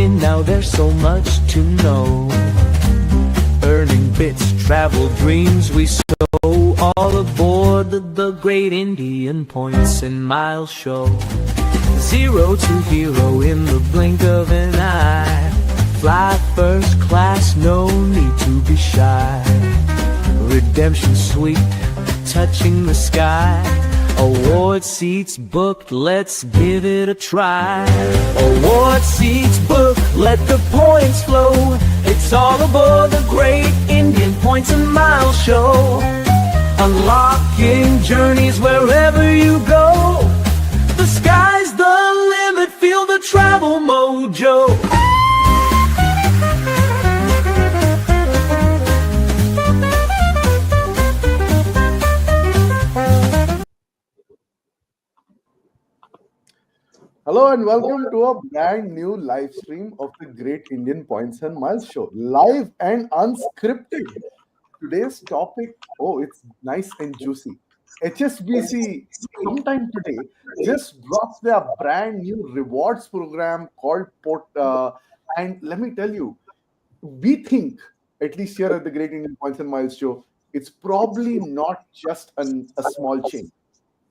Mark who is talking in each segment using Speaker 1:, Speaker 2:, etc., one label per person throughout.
Speaker 1: million, now there's so much to know. Earning bits, travel dreams we sow. All aboard the Great Indian Points and Miles Show. Zero to hero in the blink of an eye. Fly first class, no need to be shy. Redemption sweet, touching the sky. Award seats booked, let's give it a try. Award seats booked, let the points flow. It's all aboard the Great Indian Points and Miles Show. Unlocking journeys wherever you go. The sky's the limit, feel the travel mojo.
Speaker 2: Hello and welcome to a brand new live stream of the Great Indian Points and Miles Show. Live and unscripted. Today's topic, it's nice and juicy. HSBC sometime today just dropped their brand new rewards program called and let me tell you, we think, at least here at the Great Indian Points and Miles Show, it's probably not just a small chain.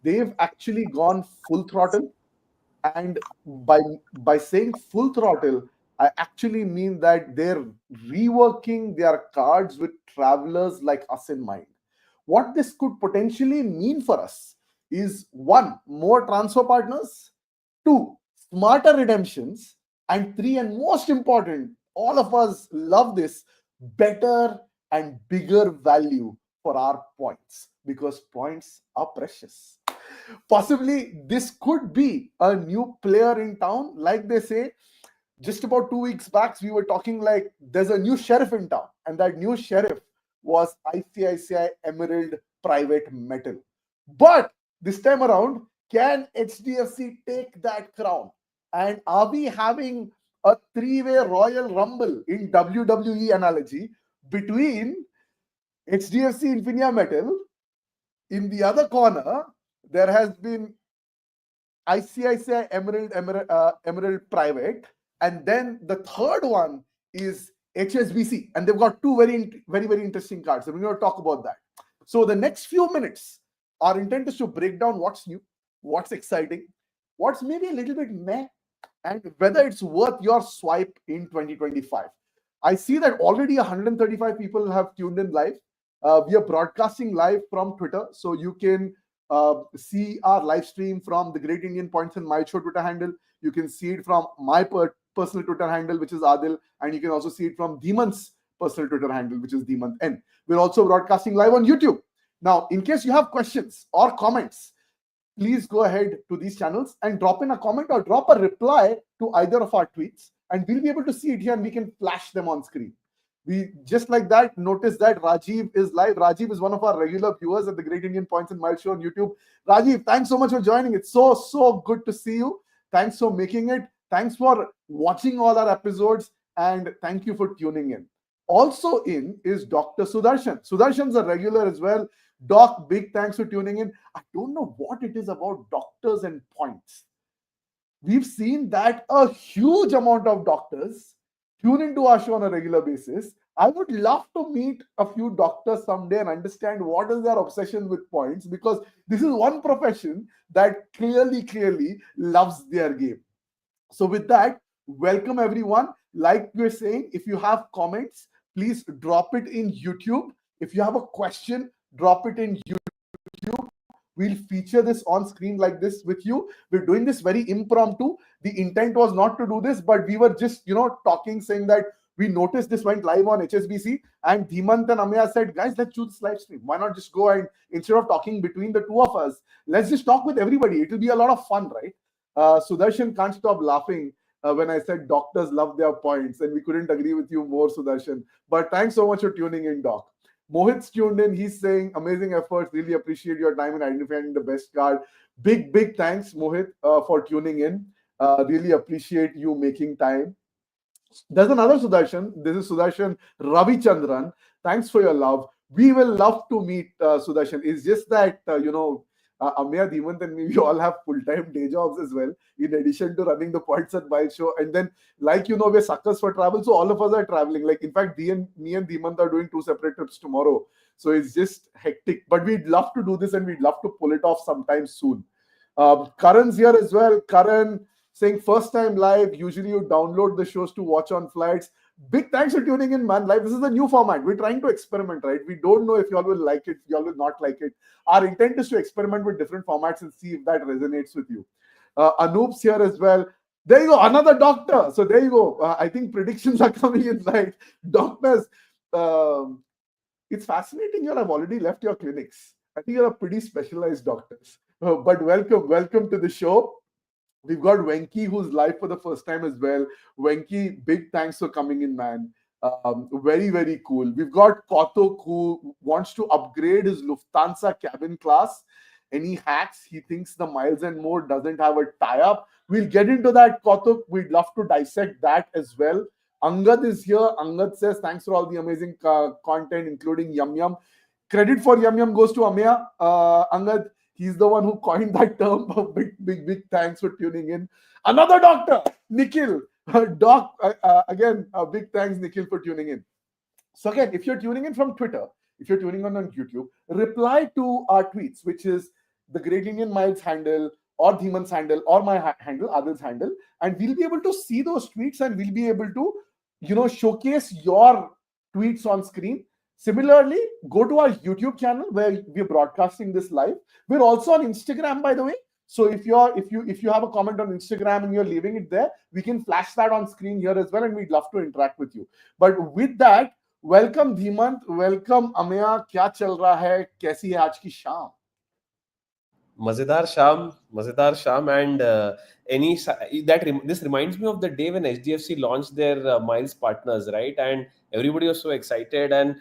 Speaker 2: They've actually gone full throttle. And by saying full throttle, I actually mean that they're reworking their cards with travelers like us in mind. What this could potentially mean for us is 1, more transfer partners, 2, smarter redemptions, and 3, and most important, all of us love this, better and bigger value for our points, because points are precious. Possibly this could be a new player in town. Like they say, just about 2 weeks back, we were talking like there's a new sheriff in town, and that new sheriff was ICICI Emerald Private Metal. But this time around, can HDFC take that crown? And are we having a 3-way Royal Rumble in WWE analogy between HDFC Infinia Metal? In the other corner, there has been ICICI Emerald Private, and then the third one is HSBC, and they've got 2 very interesting cards. So we're going to talk about that. So the next few minutes, our intent is to break down what's new, what's exciting, what's maybe a little bit meh, and whether it's worth your swipe in 2025. I see that already 135 people have tuned in live. We are broadcasting live from Twitter, so you can see our live stream from the Great Indian Points and Miles Show Twitter handle. You can see it from my personal Twitter handle, which is Adil, and you can also see it from Dhimant's personal Twitter handle, which is Dhimant N. We're also broadcasting live on YouTube. Now, in case you have questions or comments, please go ahead to these channels and drop in a comment or drop a reply to either of our tweets, and we'll be able to see it here and we can flash them on screen. We just like that notice that Rajiv is live. Rajiv is one of our regular viewers at the Great Indian Points and Miles Show on YouTube. Rajiv, thanks so much for joining. It's so good to see you. Thanks for making it. Thanks for watching all our episodes, and thank you for tuning in. Also in is Dr. Sudarshan. Sudarshan's a regular as well. Doc, big thanks for tuning in. I don't know what it is about doctors and points. We've seen that a huge amount of doctors tune into our show on a regular basis. I would love to meet a few doctors someday and understand what is their obsession with points, because this is one profession that clearly loves their game. So with that, welcome everyone. Like we're saying, if you have comments, please drop it in YouTube. If you have a question, drop it in YouTube. We'll feature this on screen like this with you. We're doing this very impromptu. The intent was not to do this, but we were just, talking, saying that we noticed this went live on HSBC, and Dhimant and Amya said, guys, let's do this live stream. Why not just go and instead of talking between the two of us, let's just talk with everybody. It will be a lot of fun, right? Sudarshan can't stop laughing when I said doctors love their points, and we couldn't agree with you more, Sudarshan. But thanks so much for tuning in, Doc. Mohit's tuned in. He's saying amazing efforts. Really appreciate your time in identifying the best card. Big thanks, Mohit, for tuning in. Really appreciate you making time. There's another Sudarshan. This is Sudarshan Ravichandran. Thanks for your love. We will love to meet Sudarshan. It's just that, Amya, Dhimant, and me, we all have full-time day jobs as well, in addition to running the Points and Miles show. And then, like we're suckers for travel, so all of us are traveling. Like, in fact, me and Dhimant are doing two separate trips tomorrow. So it's just hectic. But we'd love to do this, and we'd love to pull it off sometime soon. Karan's here as well. Karan saying first time live. Usually you download the shows to watch on flights. Big thanks for tuning in, man. Live. This is a new format. We're trying to experiment, right? We don't know if y'all will like it, y'all will not like it. Our intent is to experiment with different formats and see if that resonates with you. Anoop's here as well. There you go, another doctor. So there you go. I think predictions are coming in right. Doctors, um, it's fascinating. You have already left your clinics. I think you're a pretty specialized doctors. But welcome to the show. We've got Venki who's live for the first time as well. Venki, big thanks for coming in, man. Very, very cool. We've got Kautuk who wants to upgrade his Lufthansa cabin class. Any hacks? He thinks the Miles and More doesn't have a tie-up. We'll get into that, Kautuk. We'd love to dissect that as well. Angad is here. Angad says, thanks for all the amazing content, including Yum Yum. Credit for Yum Yum goes to Amya. Angad, he's the one who coined that term. Big thanks for tuning in. Another doctor, Nikhil. Doc, again, big thanks, Nikhil, for tuning in. So again, if you're tuning in from Twitter, if you're tuning on YouTube, reply to our tweets, which is the Great Indian Miles handle, or Dhiman's handle, or my handle, Adil's handle, and we'll be able to see those tweets, and we'll be able to, showcase your tweets on screen. Similarly, go to our YouTube channel where we're broadcasting this live. We're also on Instagram, by the way. So if you have a comment on Instagram and you're leaving it there, we can flash that on screen here as well, and we'd love to interact with you. But with that, welcome Dhimant, welcome Amaya. क्या चल रहा है, कैसी है आज की शाम?
Speaker 3: मजेदार शाम and this reminds me of the day when HDFC launched their Miles partners, right? And everybody was so excited, and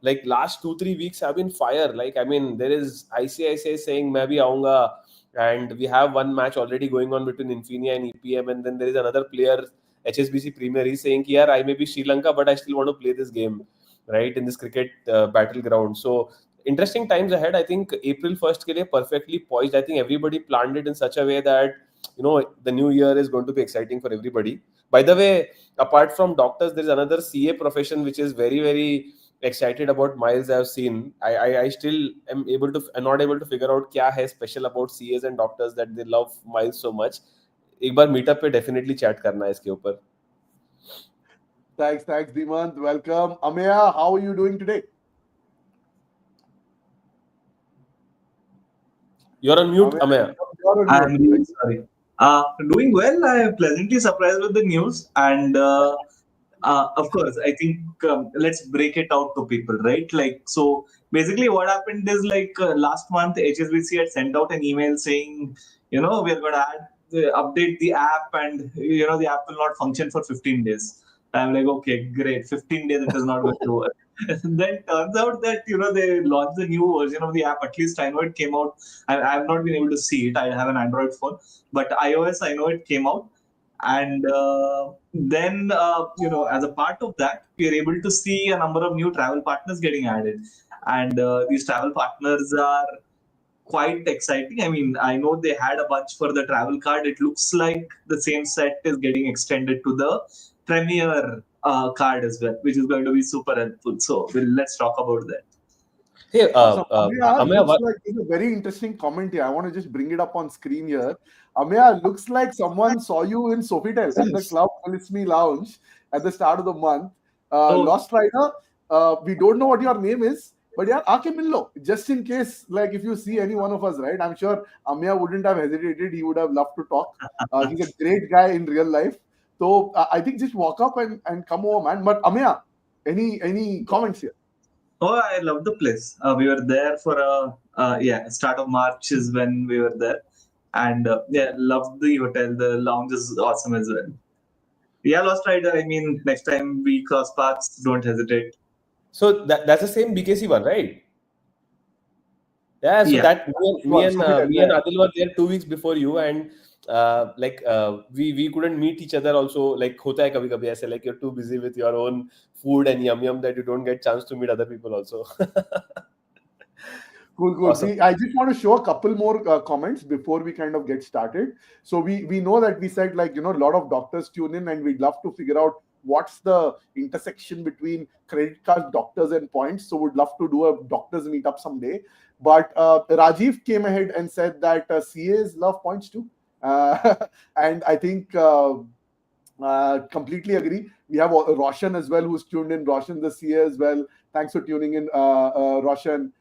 Speaker 3: like last 2-3 weeks have been fire. Like, I mean, there is ICICI saying मैं भी आऊंगा, and we have one match already going on between Infinia and EPM, and then there is another player, HSBC Premier, he's saying कि यार I may be Sri Lanka but I still want to play this game, right, in this cricket battleground. So interesting times ahead. I think April 1st के लिए perfectly poised. I think everybody planned it in such a way that the new year is going to be exciting for everybody. By the way, apart from doctors, there is another CA profession which is very, very excited about Miles. I've seen. I still am not able to figure out क्या है special about CAs and doctors that they love Miles so much. एक बार meetup पे definitely chat करना है इसके ऊपर.
Speaker 2: Thanks Dhimant. Welcome. Amaya, how are you doing today?
Speaker 3: You're on mute, Amaya.
Speaker 4: I'm really sorry. Doing well. I am pleasantly surprised with the news, and of course, I think let's break it out to people, right? Like, so basically, what happened is like last month, HSBC had sent out an email saying, we're going to update the app, and the app will not function for 15 days. I'm like, okay, great. 15 days it is not going to work. And then turns out that they launched the new version of the app. At least I know it came out. I have not been able to see it. I have an Android phone, but iOS, I know it came out. And then as a part of that, we are able to see a number of new travel partners getting added, and these travel partners are quite exciting. I mean, I know they had a bunch for the travel card. It looks like the same set is getting extended to the Premier card as well, which is going to be super helpful. So let's talk about that.
Speaker 3: Hey,
Speaker 2: Amaya, looks like it's a very interesting comment here. I want to just bring it up on screen here. Amaya, looks like someone saw you in Sofitel at the Club Polismi Lounge at the start of the month. Lost Rider, we don't know what your name is, but yeah, aake millo. Just in case, like if you see any one of us, right? I'm sure Amaya wouldn't have hesitated. He would have loved to talk. He's a great guy in real life. So I think just walk up and come over, man. But Amaya, any comments here?
Speaker 4: Oh, I love the place. We were there for start of March is when we were there, and loved the hotel. The lounge is awesome as well. Yeah, Lost Rider. I mean, next time we cross paths, don't hesitate.
Speaker 3: So that's the same BKC one, right? Yeah. So that me and Adil were there 2 weeks before you, and we couldn't meet each other also. Like होता है कभी-कभी ऐसे, like you're too busy with your own food and yum that you don't get chance to meet other people also.
Speaker 2: Cool.
Speaker 3: Awesome.
Speaker 2: I just want to show a couple more comments before we kind of get started. So we know that we said, like, a lot of doctors tune in, and we'd love to figure out what's the intersection between credit cards, doctors, and points. So we'd love to do a doctors meetup someday. But Rajiv came ahead and said that CAs love points too, and I think. Completely agree. We have Roshan as well, who's tuned in. Roshan the CA as well. Thanks for tuning in, Roshan.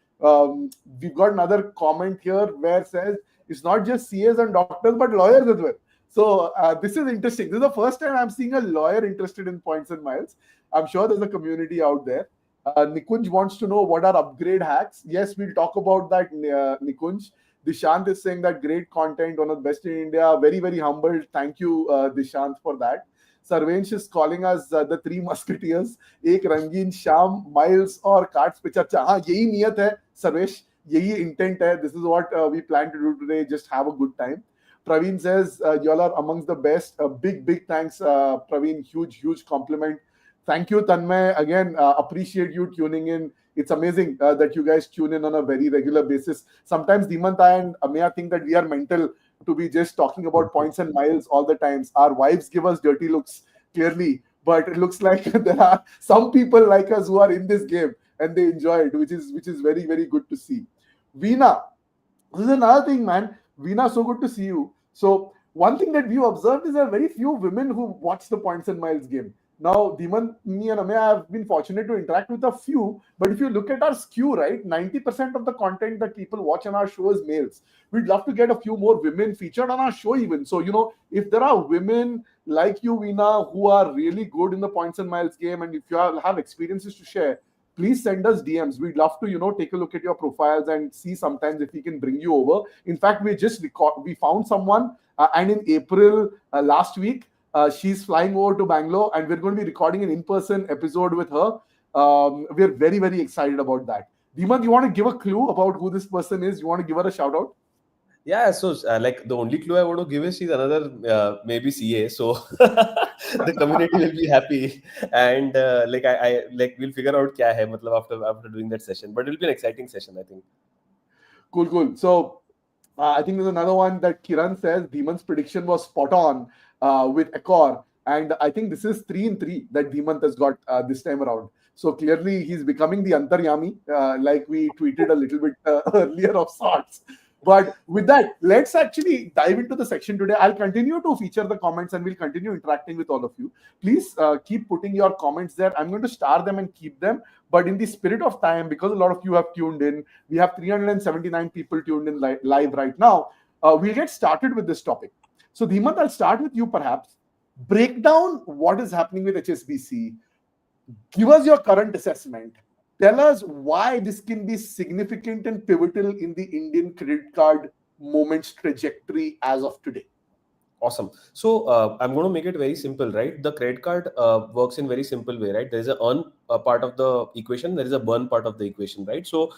Speaker 2: We've got another comment here where says it's not just CAs and doctors, but lawyers as well. So this is interesting. This is the first time I'm seeing a lawyer interested in points and miles. I'm sure there's a community out there. Nikunj wants to know what are upgrade hacks. Yes, we'll talk about that, Nikunj. Dishant is saying that great content, one of the best in India. Very, very humbled. Thank you, Dishant, for that. Sarvensh is calling us the three musketeers. एक रंगीन शाम, miles और cards पे चर्चा. हाँ, यही नियत है, Sarvesh. यही intent है. This is what we plan to do today. Just have a good time. Praveen says y'all are amongst the best. Big thanks, Praveen. Huge compliment. Thank you, Tanmay. Again, appreciate you tuning in. It's amazing that you guys tune in on a very regular basis. Sometimes Dimanta and Ameya think that we are mental to be just talking about points and miles all the times. Our wives give us dirty looks, clearly, but it looks like there are some people like us who are in this game and they enjoy it, which is very, very good to see. Veena, this is another thing, man. Veena, so good to see you. So one thing that we observed is there are very few women who watch the points and miles game. Now, Dhiman, me and Ameya have been fortunate to interact with a few, but if you look at our skew, right, 90% of the content that people watch on our show is males. We'd love to get a few more women featured on our show even. So, if there are women like you, Veena, who are really good in the points and miles game, and if you have experiences to share, please send us DMs. We'd love to, take a look at your profiles and see sometimes if we can bring you over. In fact, we found someone, and in April last week, she's flying over to Bangalore, and we're going to be recording an in-person episode with her. We're very, very excited about that. Dhiman, you want to give a clue about who this person is? You want to give her a shout out?
Speaker 3: Yeah, so like the only clue I want to give is she's another maybe CA, so the community will be happy, and like I like we'll figure out kya hai, matlab after doing that session, but it'll be an exciting session, I think.
Speaker 2: Cool. So I think there's another one that Kiran says Dhiman's prediction was spot on with Accor, and I think this is 3 in 3 that Dhiman has got this time around. So clearly he's becoming the Antaryami, like we tweeted a little bit earlier of sorts. But with that, let's actually dive into the section today. I'll continue to feature the comments and we'll continue interacting with all of you. Please keep putting your comments there. I'm going to star them and keep them. But in the spirit of time, because a lot of you have tuned in, we have 379 people tuned in live right now. We'll get started with this topic. So Dhiman, I'll start with you perhaps. Break down what is happening with HSBC. Give us your current assessment. Tell us why this can be significant and pivotal in the Indian credit card moment's trajectory as of today.
Speaker 3: Awesome. So I'm going to make it very simple, right? The credit card works in very simple way, right? There is a earn part of the equation, there is a burn part of the equation, right? So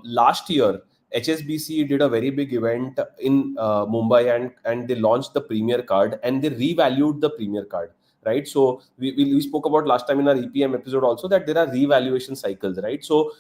Speaker 3: last year, HSBC did a very big event in Mumbai and they launched the Premier card and they revalued the Premier card. Right, so we spoke about last time in our EPM episode also that there are revaluation cycles, right? So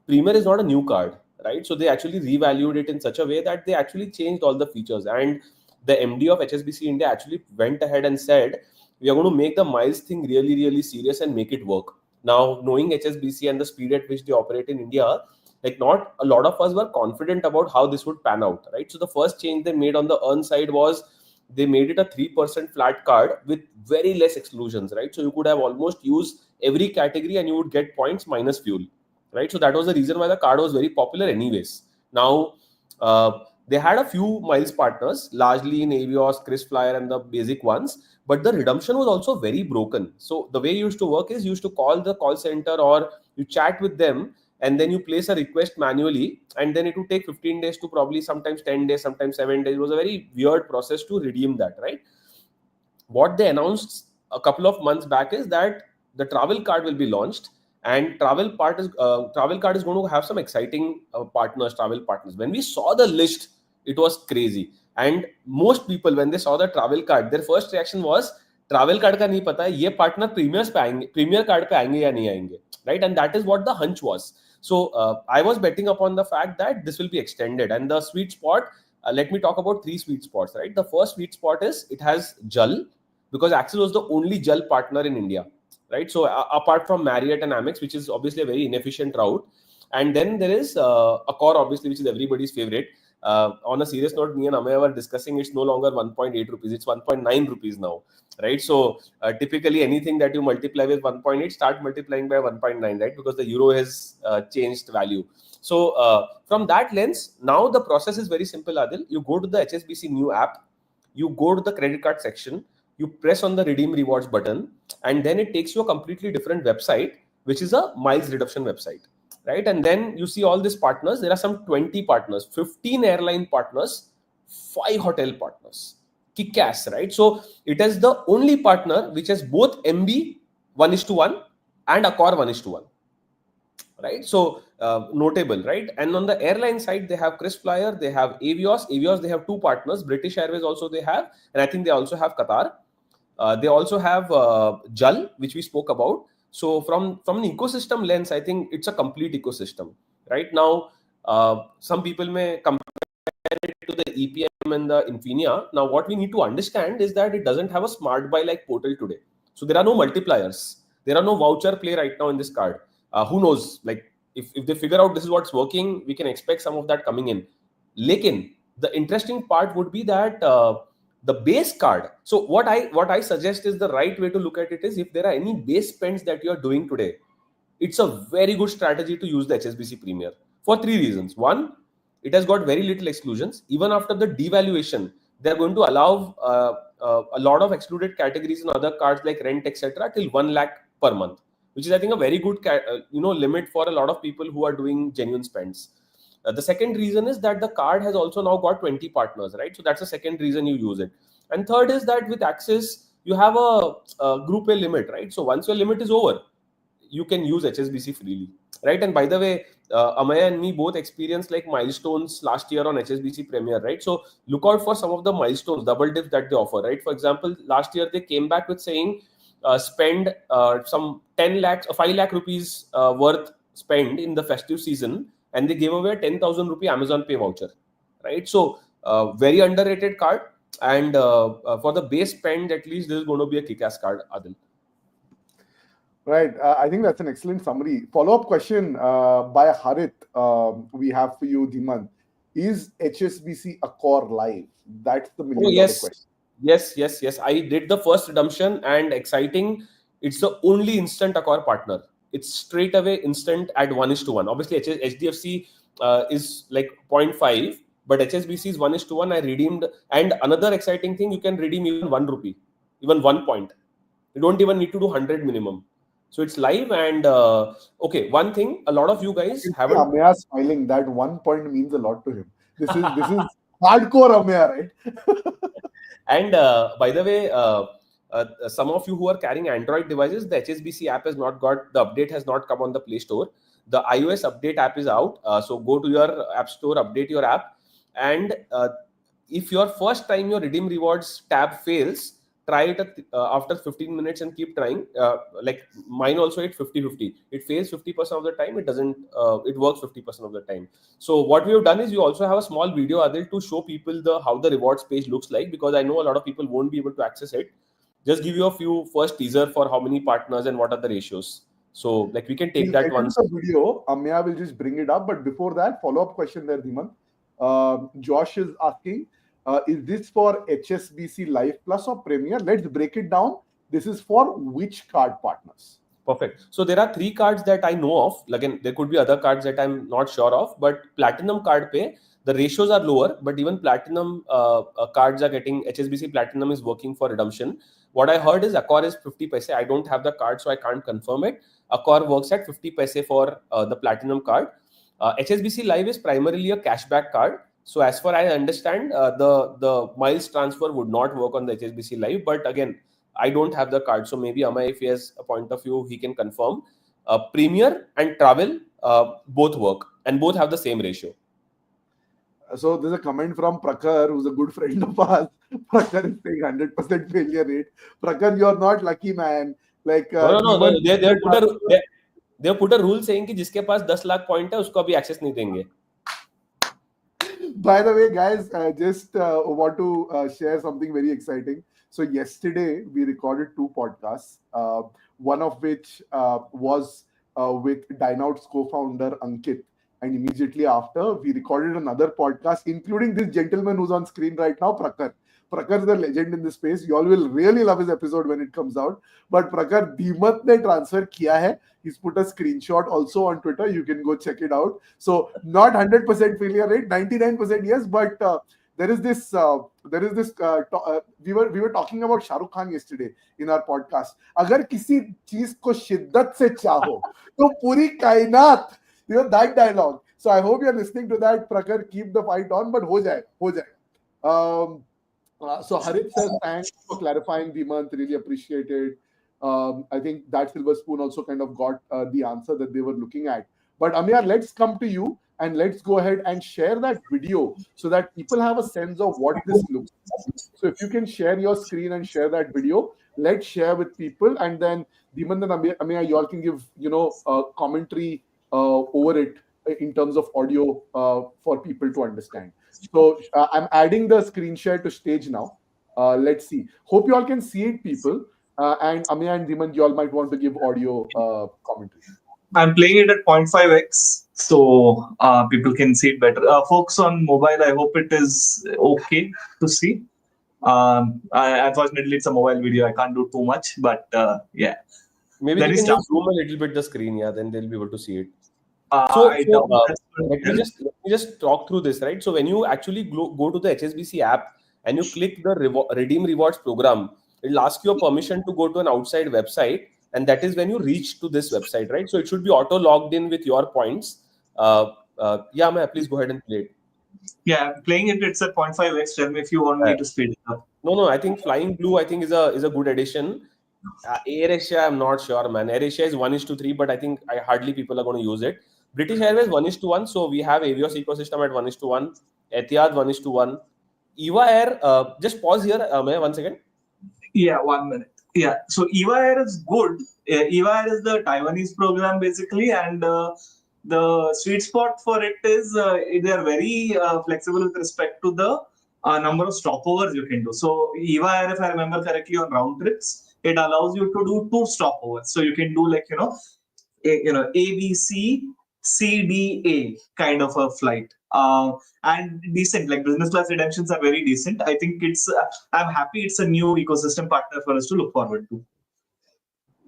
Speaker 3: Premier is not a new card, right? So they actually revalued it in such a way that they actually changed all the features, and the MD of HSBC India actually went ahead and said we are going to make the miles thing really, really serious and make it work. Now, knowing HSBC and the speed at which they operate in India, like not a lot of us were confident about how this would pan out, right? So the first change they made on the earn side was they made it a 3% flat card with very less exclusions, right? So you could have almost used every category and you would get points minus fuel, right? So that was the reason why the card was very popular anyways. Now, they had a few miles partners, largely in Avios, KrisFlyer and the basic ones, but the redemption was also very broken. So the way you used to work is you used to call the call center or you chat with them, and then you place a request manually, and then it would take 15 days to probably sometimes 10 days, sometimes 7 days. It was a very weird process to redeem that, right? What they announced a couple of months back is that the travel card will be launched, and travel card is going to have some exciting travel partners. When we saw the list, it was crazy. And most people, when they saw the travel card, their first reaction was, travel card का नहीं पता है, ये partner Premier card पे आएंगे या नहीं आएंगे, right? And that is what the hunch was. So I was betting upon the fact that this will be extended, and the sweet spot. Let me talk about 3 sweet spots. Right, the first sweet spot is it has JAL, because Axis was the only JAL partner in India. Right, so apart from Marriott and Amex, which is obviously a very inefficient route, and then there is Accor, obviously, which is everybody's favorite. On a serious note, me and Amaya were discussing, it's no longer 1.8 rupees, it's 1.9 rupees now, right? So typically anything that you multiply with 1.8, start multiplying by 1.9, right? Because the euro has changed value. So from that lens, now the process is very simple, Adil. You go to the HSBC new app, you go to the credit card section, you press on the redeem rewards button, and then it takes you a completely different website, which is a miles reduction website. Right, and then you see all these partners. There are some 20 partners, 15 airline partners, 5 hotel partners. Kick ass, right? So it is the only partner which has both MB 1:1 and Accor 1:1. Right, so notable, right? And on the airline side, they have KrisFlyer, they have Avios. Avios, they have 2 partners. British Airways also they have, and I think they also have Qatar. They also have JAL, which we spoke about. So from an ecosystem lens, I think it's a complete ecosystem. Right now, some people may compare it to the EPM and the Infinia. Now, what we need to understand is that it doesn't have a smart buy like portal today. So there are no multipliers. There are no voucher play right now in this card. Who knows? Like if they figure out this is what's working, we can expect some of that coming in. Lekin, the interesting part would be that the base card. So what I suggest is the right way to look at it is, if there are any base spends that you are doing today, it's a very good strategy to use the HSBC Premier for 3 reasons. One, it has got very little exclusions. Even after the devaluation, they're going to allow a lot of excluded categories in other cards like rent, etc., till 1 lakh per month, which is, I think, a very good limit for a lot of people who are doing genuine spends. The second reason is that the card has also now got 20 partners, right? So that's the second reason you use it. And third is that with Axis, you have a group A limit, right? So once your limit is over, you can use HSBC freely, right? And by the way, Amaya and me both experienced like milestones last year on HSBC Premier, right? So look out for some of the milestones, double dips that they offer, right? For example, last year they came back with saying spend some 10 lakhs or 5 lakh rupees worth spend in the festive season, and they gave away a 10,000 rupee Amazon Pay voucher, right? So very underrated card, and for the base spend, at least this is going to be a kick-ass card, Adil.
Speaker 2: Right. I think that's an excellent summary. Follow-up question by Harit we have for you, Dhiman. Is HSBC Accor live? That's the million-dollar question.
Speaker 3: Yes. I did the first redemption, and exciting. It's the only instant Accor partner. It's straight away instant at 1:1. Obviously, HDFC is like 0.5, but HSBC is 1:1. I redeemed, and another exciting thing, you can redeem even 1 rupee, even 1 point. You don't even need to do 100 minimum. So it's live, and okay. One thing, a lot of you guys haven't.
Speaker 2: Amaya smiling. That 1 point means a lot to him. This is hardcore Amaya, right?
Speaker 3: And by the way, some of you who are carrying Android devices, the HSBC app has not got, the update has not come on the Play Store. The iOS update app is out. So go to your app store, update your app. And if your first time your redeem rewards tab fails, try it after 15 minutes and keep trying. Like mine also, it's 50-50. It fails 50% of the time. It doesn't, it works 50% of the time. So what we have done is we also have a small video, Adil, to show people how the rewards page looks like, because I know a lot of people won't be able to access it. Just give you a few first teaser for how many partners and what are the ratios. So like we can take that once.
Speaker 2: Video, Amaya will just bring it up. But before that, follow-up question there, Dhiman. Josh is asking, is this for HSBC Live Plus or Premier? Let's break it down. This is for which card partners?
Speaker 3: Perfect. So there are 3 cards that I know of. Again, there could be other cards that I'm not sure of, but Platinum Card Pay, the ratios are lower, but even Platinum cards are getting, HSBC Platinum is working for redemption. What I heard is Accor is 50 paise. I don't have the card, so I can't confirm it. Accor works at 50 paise for the Platinum card. HSBC Live is primarily a cashback card. So as far as I understand, the miles transfer would not work on the HSBC Live. But again, I don't have the card. So maybe Amay, if he has a point of view, he can confirm. Premier and Travel both work, and both have the same ratio.
Speaker 2: So there's a comment from Prakhar, who's a good friend of ours. Prakhar is saying 100% failure rate. Prakhar, you're not lucky, man. Like
Speaker 3: no. They have put a rule saying कि जिसके पास 10 lakh point है उसको अभी access नहीं देंगे.
Speaker 2: By the way, guys, just want to share something very exciting. So yesterday we recorded two podcasts, one of which was with Dynout's co-founder Ankit, and immediately after we recorded another podcast, including this gentleman who's on screen right now, Prakar. Prakar is a legend in this space. You all will really love his episode when it comes out. But Prakar, Deemat ne transfer kiya hai. He's put a screenshot also on Twitter. You can go check it out. So not 100% failure rate, 99% yes, but there is this. We were talking about Shah Rukh Khan yesterday in our podcast. अगर किसी चीज को शिद्दत से चाहो, तो पूरी कायनात. You know that dialogue. So I hope you're listening to that. Prakar, keep the fight on, but ho jaye, ho jaye. So Harit says thanks for clarifying, Dimant. Really appreciate it. I think that silver spoon also kind of got the answer that they were looking at. But Amir, let's come to you and let's go ahead and share that video so that people have a sense of what this looks like. So if you can share your screen and share that video, let's share with people, and then Dimant and Amir, you all can give commentary over it in terms of audio for people to understand. So I'm adding the screen share to stage now. Let's see. Hope you all can see it, people. And Amir and Dimant, you all might want to give audio commentary.
Speaker 4: I'm playing it at 0.5x, so people can see it better. Folks on mobile, I hope it is okay to see. Unfortunately, it's a mobile video. I can't do too much, but yeah.
Speaker 3: Maybe
Speaker 4: Then
Speaker 3: they
Speaker 4: we
Speaker 3: can
Speaker 4: start.
Speaker 3: just zoom a little bit the screen, yeah, then they'll be able to see it.
Speaker 4: I doubt that's
Speaker 3: Let me just talk through this, right? So when you actually go to the HSBC app and you click the redeem rewards program, it'll ask you a permission to go to an outside website, and that is when you reach to this website, right? So it should be auto logged in with your points. Yeah, Maya, please go ahead and play it.
Speaker 4: Yeah, I'm playing it. It's at 0.5x. Tell me if you want me to speed it up.
Speaker 3: No, I think Flying Blue, I think is a good addition. Air Asia, I'm not sure, man. Air Asia is 1:3, but I think hardly people are going to use it. British Airways 1:1, so we have Avios ecosystem at 1:1. Etihad 1:1. EVA Air, just pause here, Maya, 1 second.
Speaker 4: Yeah, 1 minute. Yeah, so EVA Air is good. EVA Air is the Taiwanese program basically, and the sweet spot for it is they are very flexible with respect to the number of stopovers you can do. So EVA Air, if I remember correctly, on round trips, it allows you to do 2 stopovers. So you can do like ABC, CDA kind of a flight. And decent, like business class redemptions are very decent. I think I'm happy it's a new ecosystem partner for us to look forward to.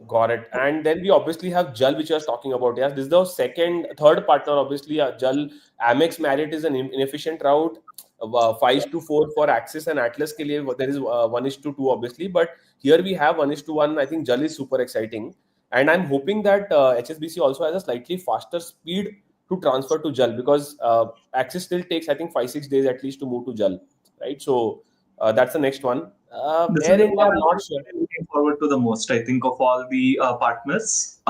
Speaker 3: Got it. And then we obviously have JAL, which I was talking about. Yeah, this is the third partner. Obviously, JAL, Amex Marriott is an inefficient route. 5:4 for Axis and Atlas ke liye, there is 1:2 obviously, but here we have 1:1. I think JAL is super exciting, and I'm hoping that HSBC also has a slightly faster speed to transfer to JAL, because Axis still takes, I think, 5-6 days at least to move to JAL, right? So that's the next one.
Speaker 4: This
Speaker 3: Air
Speaker 4: is the
Speaker 3: India,
Speaker 4: one
Speaker 3: I'm not sure.
Speaker 4: I'm looking forward to the most, I think, of all the partners.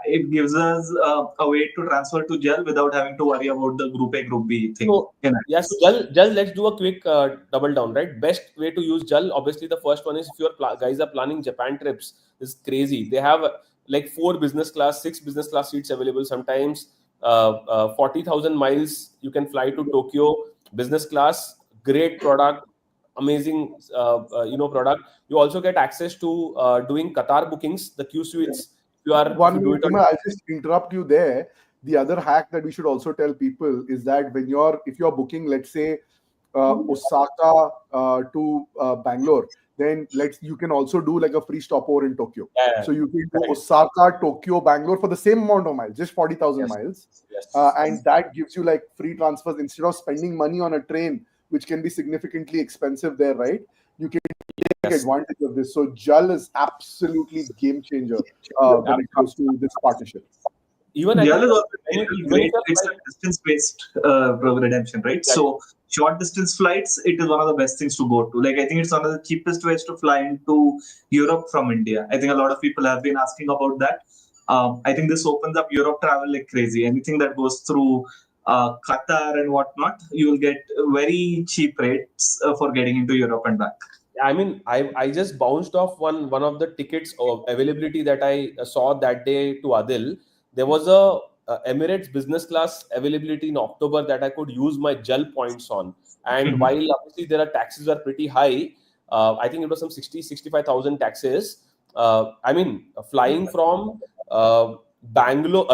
Speaker 4: It gives us a way to transfer to JAL without having to worry about the Group A, Group B thing.
Speaker 3: So, yes, JAL, let's do a quick double down, right? Best way to use JAL, obviously, the first one is if your guys are planning Japan trips. It's crazy. They have like 4 business class, 6 business class seats available. Sometimes 40,000 miles you can fly to Tokyo, business class, great product, amazing product. You also get access to doing Qatar bookings, the Q suites.
Speaker 2: I'll just interrupt you there. The other hack that we should also tell people is that if you're booking, let's say Osaka to Bangalore, then you can also do like a free stopover in Tokyo.
Speaker 3: Yeah.
Speaker 2: So you can do Osaka, Tokyo, Bangalore for the same amount of miles, just 40,000 miles.
Speaker 3: Yes.
Speaker 2: And that gives you like free transfers instead of spending money on a train, which can be significantly expensive there, right? You can take advantage of this. So JAL is absolutely game changer when it comes to this partnership.
Speaker 4: JAL is also great. It's a distance-based redemption, right? Yeah. So short distance flights, it is one of the best things to go to. Like I think it's one of the cheapest ways to fly into Europe from India. I think a lot of people have been asking about that. I think this opens up Europe travel like crazy. Anything that goes through Qatar and whatnot, you will get very cheap rates for getting into Europe and back.
Speaker 3: I mean, I just bounced off one of the tickets of availability that I saw that day to Adil. There was a Emirates business class availability in October that I could use my JAL points on. And
Speaker 4: Mhm.
Speaker 3: while obviously their taxes are pretty high, I think it was some 65,000 taxes. I mean, flying from Bangalore,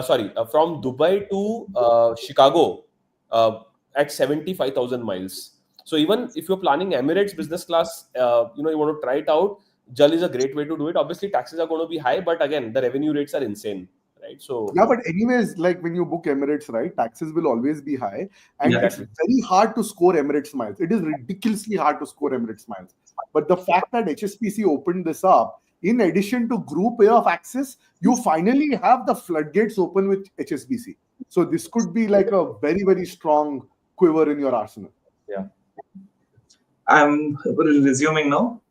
Speaker 3: from Dubai to Chicago uh, at 75,000 miles. So even if you're planning Emirates business class, you want to try it out. JAL is a great way to do it. Obviously, taxes are going to be high, but again, the revenue rates are insane, right? So
Speaker 2: Yeah, but anyways, like when you book Emirates, right, taxes will always be high, and it's
Speaker 3: exactly.
Speaker 2: very hard to score Emirates miles. It is ridiculously hard to score Emirates miles. But the fact that HSBC opened this up, in addition to Group A of access, you finally have the floodgates open with HSBC. So this could be like a very, very strong quiver in your arsenal.
Speaker 3: Yeah.
Speaker 4: I'm resuming now.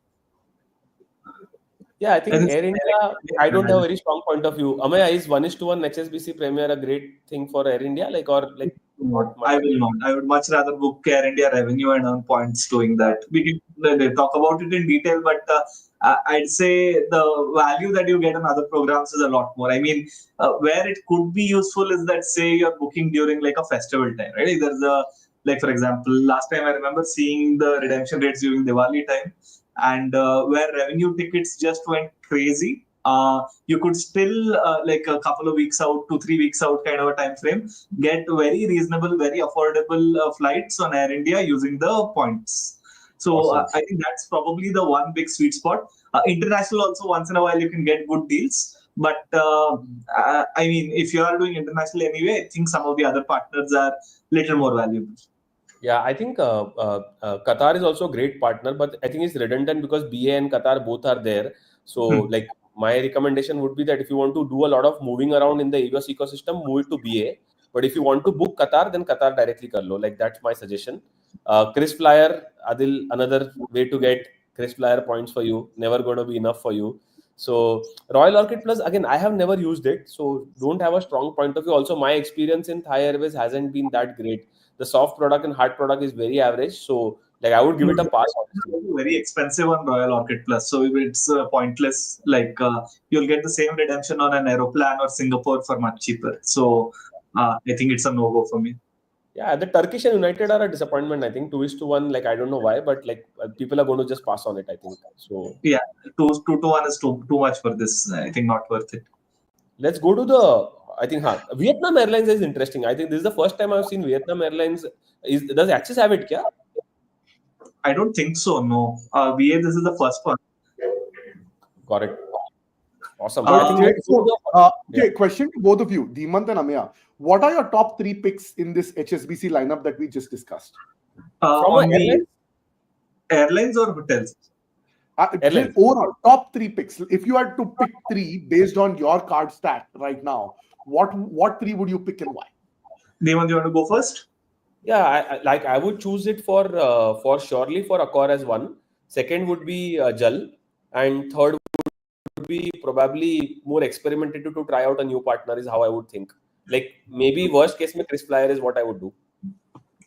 Speaker 3: Yeah, I think
Speaker 4: And
Speaker 3: Air India, I don't have a very strong point of view. Amaya, is 1:1 HSBC Premier a great thing for Air India? Or not much?
Speaker 4: I will not. I would much rather book Air India revenue and earn points doing that. We can talk about it in detail, but I'd say the value that you get on other programs is a lot more. I mean, where it could be useful is that, say, you're booking during like a festival time, right? There's like, for example, last time I remember seeing the redemption rates during Diwali time, and where revenue tickets just went crazy. You could still like a couple of weeks out, 2-3 weeks out kind of a time frame, get very reasonable, very affordable flights on Air India using the points. So
Speaker 3: Awesome.
Speaker 4: I think that's probably the one big sweet spot. International also, once in a while you can get good deals, but I mean, if you are doing international anyway, I think some of the other partners are little more valuable.
Speaker 3: Yeah, I think Qatar is also a great partner, but I think it's redundant because BA and Qatar both are there. So, like, my recommendation would be that if you want to do a lot of moving around in the Avios ecosystem, move it to BA. But if you want to book Qatar, then Qatar directly kar lo. Like, that's my suggestion. Chris Flyer, Adil, another way to get Chris Flyer points for you. Never going to be enough for you. So, Royal Orchid Plus, again, I have never used it. So, don't have a strong point of view. Also, my experience in Thai Airways hasn't been that great. The soft product and hard product is very average. So, like, I would give it a pass. Honestly.
Speaker 4: Very expensive on Royal Orchid Plus, so it's pointless. Like you'll get the same redemption on an Aeroplan or Singapore for much cheaper. So I think it's a no go for me.
Speaker 3: Yeah, the Turkish and United are a disappointment. I think 2:1. Like, I don't know why, but like people are going to just pass on it. I think so.
Speaker 4: Yeah, 2-1 is too much for this. I think not worth it.
Speaker 3: Let's go to the. I think Vietnam Airlines is interesting. I think this is the first time I've seen Vietnam Airlines. Does Axis have it? Kya?
Speaker 4: I don't think so. No, VA. This is the first one.
Speaker 3: Got it. Awesome.
Speaker 4: Uh,
Speaker 3: I think
Speaker 2: Okay, so,
Speaker 3: yeah.
Speaker 2: okay, question to both of you, Dhimant and Amaya. What are your top 3 picks in this HSBC lineup that we just discussed?
Speaker 3: From
Speaker 4: on
Speaker 3: an
Speaker 4: the airlines or hotels?
Speaker 3: Airlines.
Speaker 2: Overall, top 3 picks. If you had to pick 3 based on your card stack right now, what 3 would you pick and why?
Speaker 4: Devon, you want to go first?
Speaker 3: Yeah, I would choose it for surely for Accor as one. Second would be JAL, and third would be probably more experimentative to try out a new partner is how I would think. Like maybe worst case, Chris Flyer is what I would do.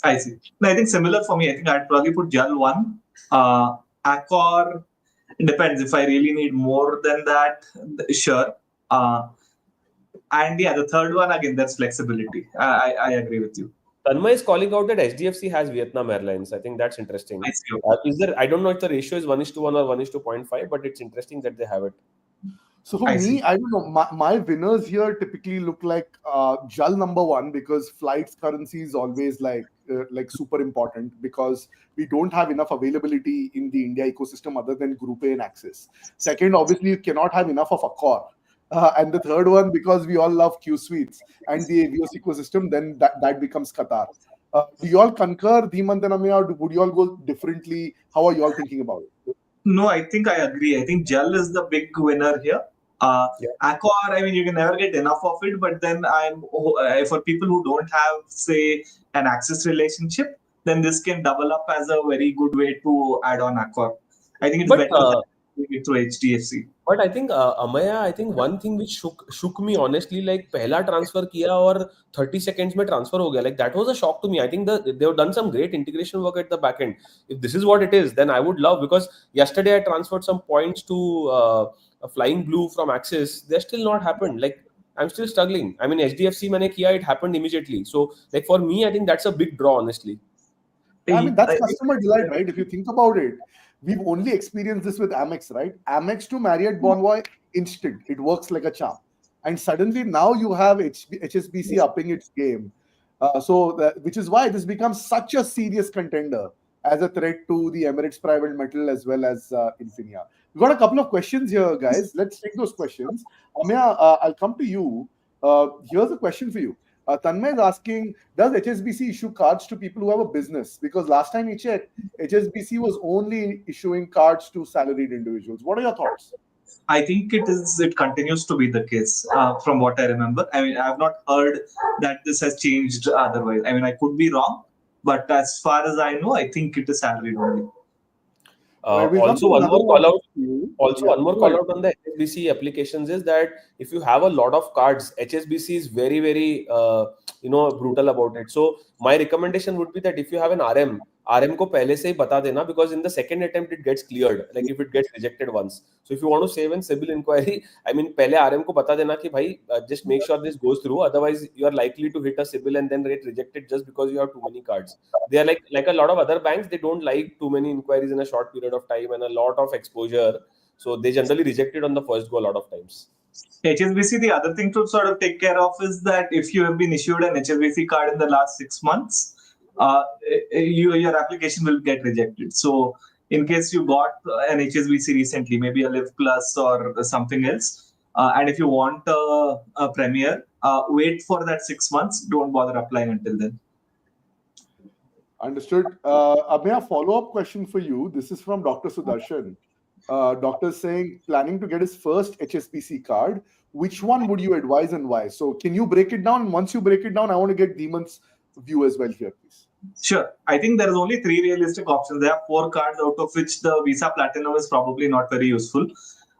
Speaker 4: I see. No, I think similar for me. I think I'd probably put JAL 1. Accor, it depends. If I really need more than that, sure. And yeah, the third one, again, that's flexibility. I agree with you.
Speaker 3: Tanmay is calling out that HDFC has Vietnam Airlines. I think that's interesting.
Speaker 4: I see.
Speaker 3: Is there? I don't know if the ratio is 1:1 or 1:0.5, but it's interesting that they have it.
Speaker 2: So for me, I don't know. My winners here typically look like JAL number 1 because flights currency is always like super important because we don't have enough availability in the India ecosystem other than Group A and Access. Second, obviously, you cannot have enough of Accor. And the third one, because we all love Q Suites and the Avios ecosystem, then that becomes Qatar. Do you all concur, Dhimant and Amaya, or would you all go differently? How are you all thinking about it?
Speaker 4: No, I think I agree. I think JAL is the big winner here. Accor, I mean, you can never get enough of it, but then for people who don't have, say, an access relationship, then this can double up as a very good way to add on Accor. I think it's better. doing it through HDFC.
Speaker 3: But I think Amaya, I think one thing which shook me honestly, like पहला transfer किया और 30 seconds में transfer हो गया. Like that was a shock to me. I think they've done some great integration work at the back end. If this is what it is, then I would love, because yesterday I transferred some points to a Flying Blue from Axis. They're still not happened. Like I'm still struggling. I mean HDFC मैंने किया, it happened immediately. So like for me, I think that's a big draw honestly.
Speaker 2: I mean, that's customer delight, right? If you think about it, we've only experienced this with Amex, right? Amex to Marriott Bonvoy, instant. It works like a charm. And suddenly now you have HSBC upping its game. Which is why this becomes such a serious contender as a threat to the Emirates Private Metal as well as Infinia. We've got a couple of questions here, guys. Let's take those questions. Amaya, I'll come to you. Here's a question for you. Tanmay is asking, does HSBC issue cards to people who have a business? Because last time he checked, HSBC was only issuing cards to salaried individuals. What are your thoughts?
Speaker 4: I think it continues to be the case from what I remember. I mean, I have not heard that this has changed otherwise. I mean, I could be wrong, but as far as I know, I think it is salaried only.
Speaker 3: Also, one more call out. One more call out on the HSBC applications is that if you have a lot of cards, HSBC is very, very brutal about it. So my recommendation would be that if you have an RM को पहले से ही बता देना, because in the second attempt it gets cleared. Like if it gets rejected once. So if you want to save in CIBIL inquiry, I mean पहले RM को बता देना कि भाई just make sure this goes through. Otherwise you are likely to hit a CIBIL and then get rejected just because you have too many cards. They are like a lot of other banks. They don't like too many inquiries in a short period of time and a lot of exposure. So they generally reject it on the first go a lot of times.
Speaker 4: HSBC, the other thing to sort of take care of is that if you have been issued an HSBC card in the last 6 months, your application will get rejected. So in case you got an HSBC recently, maybe a Live Plus or something else, and if you want a Premier, wait for that 6 months. Don't bother applying until then.
Speaker 2: Understood. Amaya, follow-up question for you. This is from Dr. Sudarshan. Doctor saying, planning to get his first HSBC card. Which one would you advise and why? So can you break it down? Once you break it down, I want to get Deeman's view as well here, please.
Speaker 4: Sure. I think there is only 3 realistic options. There are 4 cards, out of which the Visa Platinum is probably not very useful.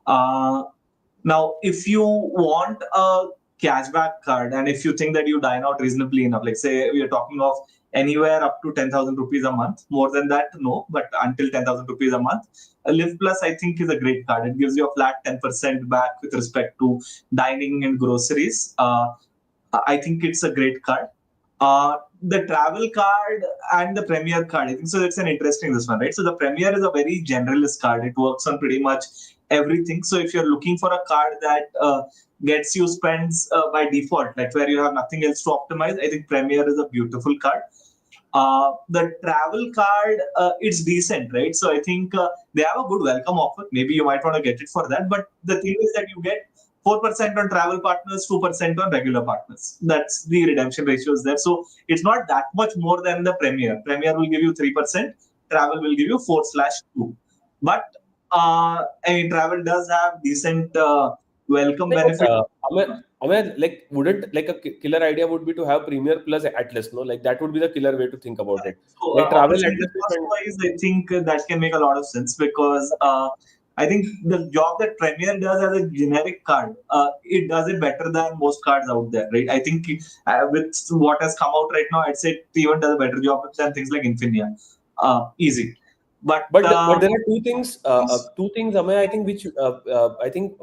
Speaker 4: Now, if you want a cashback card and if you think that you dine out reasonably enough, like say we are talking of anywhere up to 10,000 rupees a month, more than that, no, but until 10,000 rupees a month, a Live Plus, I think, is a great card. It gives you a flat 10% back with respect to dining and groceries. I think it's a great card. The travel card and the Premier card, I think so. That's an interesting this one, right? So the Premier is a very generalist card. It works on pretty much everything. So if you're looking for a card that gets you spends by default, like where you have nothing else to optimize, I think Premier is a beautiful card. The travel card, it's decent, right? So I think they have a good welcome offer. Maybe you might want to get it for that. But the thing is that you get 4% on travel partners, 2% on regular partners. That's the redemption ratios there. So it's not that much more than the Premier. Premier will give you 3%. Travel will give you 4/2. But I mean, travel does have decent welcome benefit.
Speaker 3: Like, wouldn't like a killer idea would be to have Premier plus Atlas, no? Like that would be the killer way to think about it.
Speaker 4: So,
Speaker 3: Like travel
Speaker 4: wise, I think that can make a lot of sense because I think the job that Premier does as a generic card, it does it better than most cards out there, right? I think with what has come out right now, I'd say it even does a better job than things like Infinia. Easy. But
Speaker 3: there are two things, Amay, I think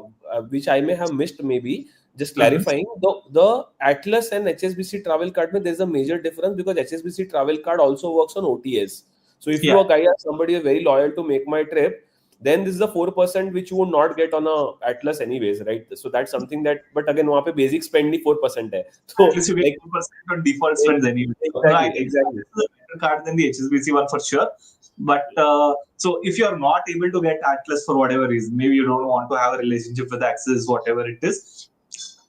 Speaker 3: which I may have missed, maybe just clarifying. The Atlas and HSBC travel card, there's a major difference because HSBC travel card also works on OTAs. So if you are somebody who is very loyal to Make My Trip, then this is the 4% which you would not get on a Atlas anyways, right? So that's something that, but again, वहाँ पे basic spend ही 4% है. So
Speaker 4: at least you get 2% on default spends anyway.
Speaker 3: Exactly.
Speaker 4: This is a better card than the HSBC one for sure. But so if you're not able to get Atlas for whatever reason, maybe you don't want to have a relationship with Axis, whatever it is,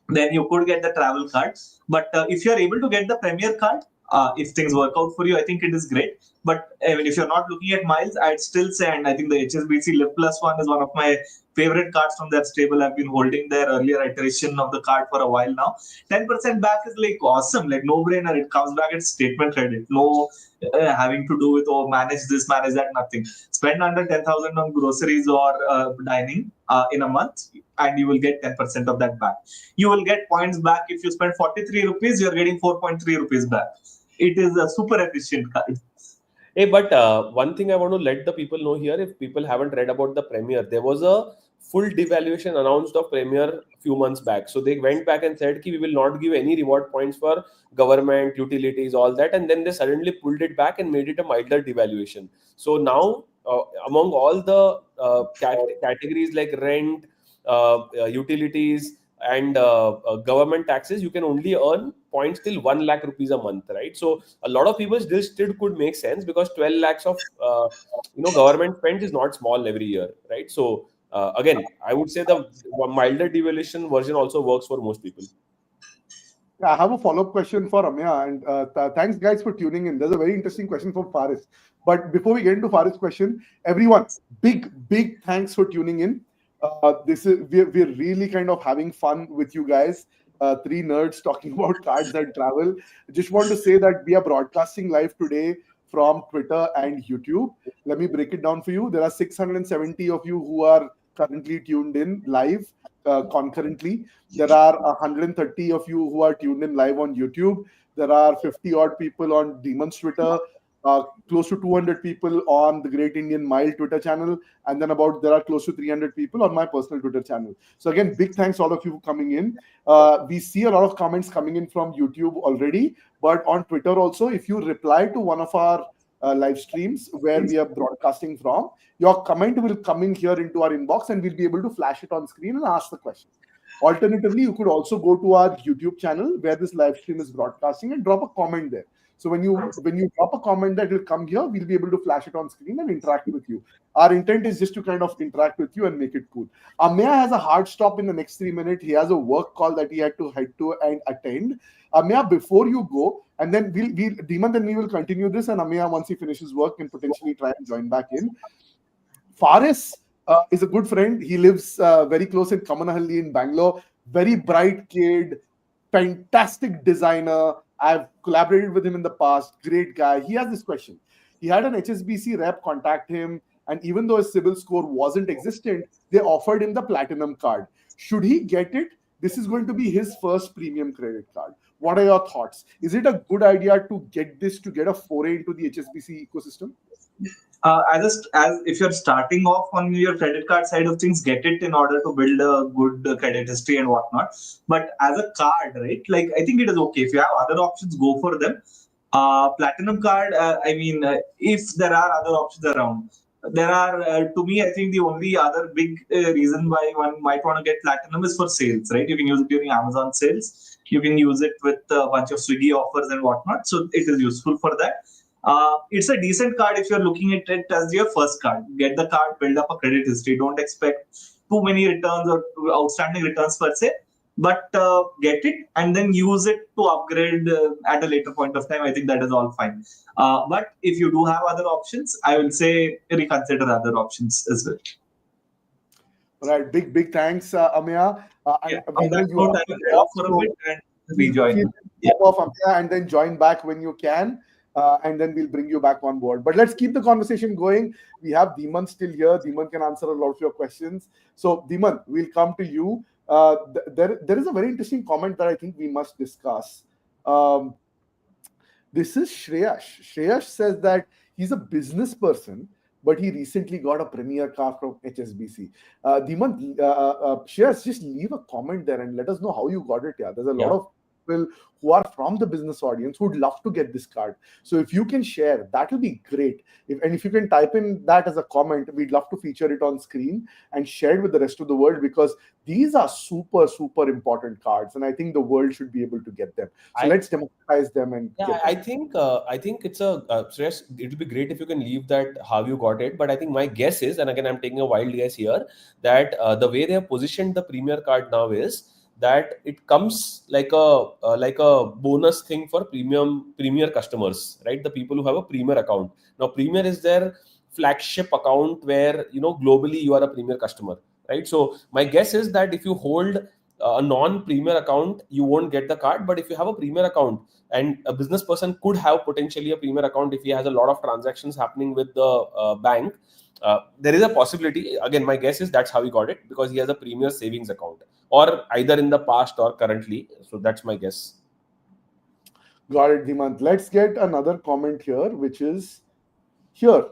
Speaker 4: then you could get the travel card. But if you're able to get the Premier card, if things work out for you, I think it is great. But I mean, if you're not looking at miles, I'd still say, and I think the HSBC Live Plus one is one of my favorite cards from their stable. I've been holding their earlier iteration of the card for a while now. 10% back is like awesome, like no brainer. It comes back at statement credit. No having to do with manage this, manage that, nothing. Spend under 10,000 on groceries or dining in a month, and you will get 10% of that back. You will get points back if you spend 43 rupees. You're getting 4.3 rupees back. It is a super efficient card.
Speaker 3: Hey, but one thing I want to let the people know here, if people haven't read about the Premier, there was a full devaluation announced of Premier a few months back. So they went back and said, we will not give any reward points for government, utilities, all that. And then they suddenly pulled it back and made it a milder devaluation. So now, among all the categories like rent, utilities, and government taxes, you can only earn points till 1 lakh rupees a month, right? So a lot of people still could make sense, because 12 lakhs of government spend is not small every year, right? So again, I would say the milder devaluation version also works for most people.
Speaker 2: I have a follow-up question for Amya, and thanks guys for tuning in. There's a very interesting question from Faris. But before we get into Faris' question, everyone, big thanks for tuning in. We're really kind of having fun with you guys. Three nerds talking about cards and travel. I just want to say that we are broadcasting live today from Twitter and YouTube. Let me break it down for you. There are 670 of you who are currently tuned in live concurrently. There are 130 of you who are tuned in live on YouTube. There are 50 odd people on Demon's Twitter. Close to 200 people on the Great Indian Mile Twitter channel, and then there are close to 300 people on my personal Twitter channel. So again, big thanks all of you for coming in. We see a lot of comments coming in from YouTube already, but on Twitter also, if you reply to one of our live streams where we are broadcasting from, your comment will come in here into our inbox, and we'll be able to flash it on screen and ask the question. Alternatively, you could also go to our YouTube channel where this live stream is broadcasting and drop a comment there. So when you drop a comment that will come here, we'll be able to flash it on screen and interact with you. Our intent is just to kind of interact with you and make it cool. Amya has a hard stop in the next 3 minutes. He has a work call that he had to head to and attend. Amya, before you go, and then Demon, then we will continue this, and Amya, once he finishes work, can potentially try and join back in. Faris is a good friend. He lives very close in Kamanahalli in Bangalore. Very bright kid, fantastic designer. I've collaborated with him in the past. Great guy. He has this question. He had an HSBC rep contact him, and even though his CIBIL score wasn't existent, they offered him the platinum card. Should he get it? This is going to be his first premium credit card. What are your thoughts? Is it a good idea to get a foray into the HSBC ecosystem?
Speaker 4: As if you're starting off on your credit card side of things, get it in order to build a good credit history and whatnot. But as a card, right? Like, I think it is okay. If you have other options, go for them. Platinum card, if there are other options around, there are, to me, I think the only other big reason why one might want to get platinum is for sales, right? You can use it during Amazon sales. You can use it with a bunch of Swiggy offers and whatnot. So it is useful for that. It's a decent card if you're looking at it as your first card. Get the card, build up a credit history. Don't expect too many returns or outstanding returns per se, but get it and then use it to upgrade at a later point of time. I think that is all fine. But if you do have other options, I will say reconsider other options as well.
Speaker 2: All right, big thanks, Amya.
Speaker 4: On that note, I will off for a bit and rejoin.
Speaker 2: Off, Amya, and then join back when you can. And then we'll bring you back on board. But let's keep the conversation going. We have Deeman still here. Deeman can answer a lot of your questions. So, Deeman, we'll come to you. There is a very interesting comment that I think we must discuss. This is Shreyash. Shreyash says that he's a business person, but he recently got a premier car from HSBC. Deeman, Shreyash, just leave a comment there and let us know how you got it. Yeah, there's a lot of people who are from the business audience who would love to get this card. So if you can share, that will be great. If you can type in that as a comment, we'd love to feature it on screen and share it with the rest of the world, because these are super important cards, and I think the world should be able to get them. So let's democratize them and get them.
Speaker 3: I think it's Suresh, it will be great if you can leave that how you got it. But I think my guess is, and again I'm taking a wild guess here, that the way they have positioned the premier card now is that it comes like a bonus thing for premier customers, right? The people who have a premier account. Now, premier is their flagship account where, globally you are a premier customer, right? So my guess is that if you hold a non-premier account, you won't get the card. But if you have a premier account, and a business person could have potentially a premier account if he has a lot of transactions happening with the bank, there is a possibility. Again, my guess is that's how he got it, because he has a premier savings account, or either in the past or currently. So that's my guess.
Speaker 2: Got it, Dhimant. Let's get another comment here, which is here.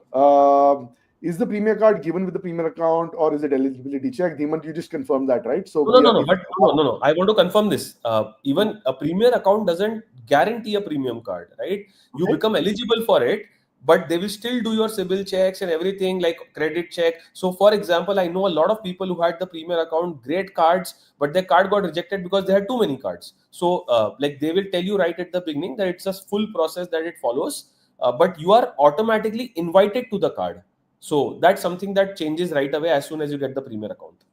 Speaker 2: Is the premier card given with the premier account, or is it eligibility check? Dhimant, you just confirmed that, right? So
Speaker 3: But no. I want to confirm this. Even a premier account doesn't guarantee a premium card, right? You become eligible for it, but they will still do your CIBIL checks and everything, like credit check. So, for example, I know a lot of people who had the premier account, great cards, but their card got rejected because they had too many cards. So, like they will tell you right at the beginning that it's a full process that it follows, but you are automatically invited to the card. So that's something that changes right away as soon as you get the premier account.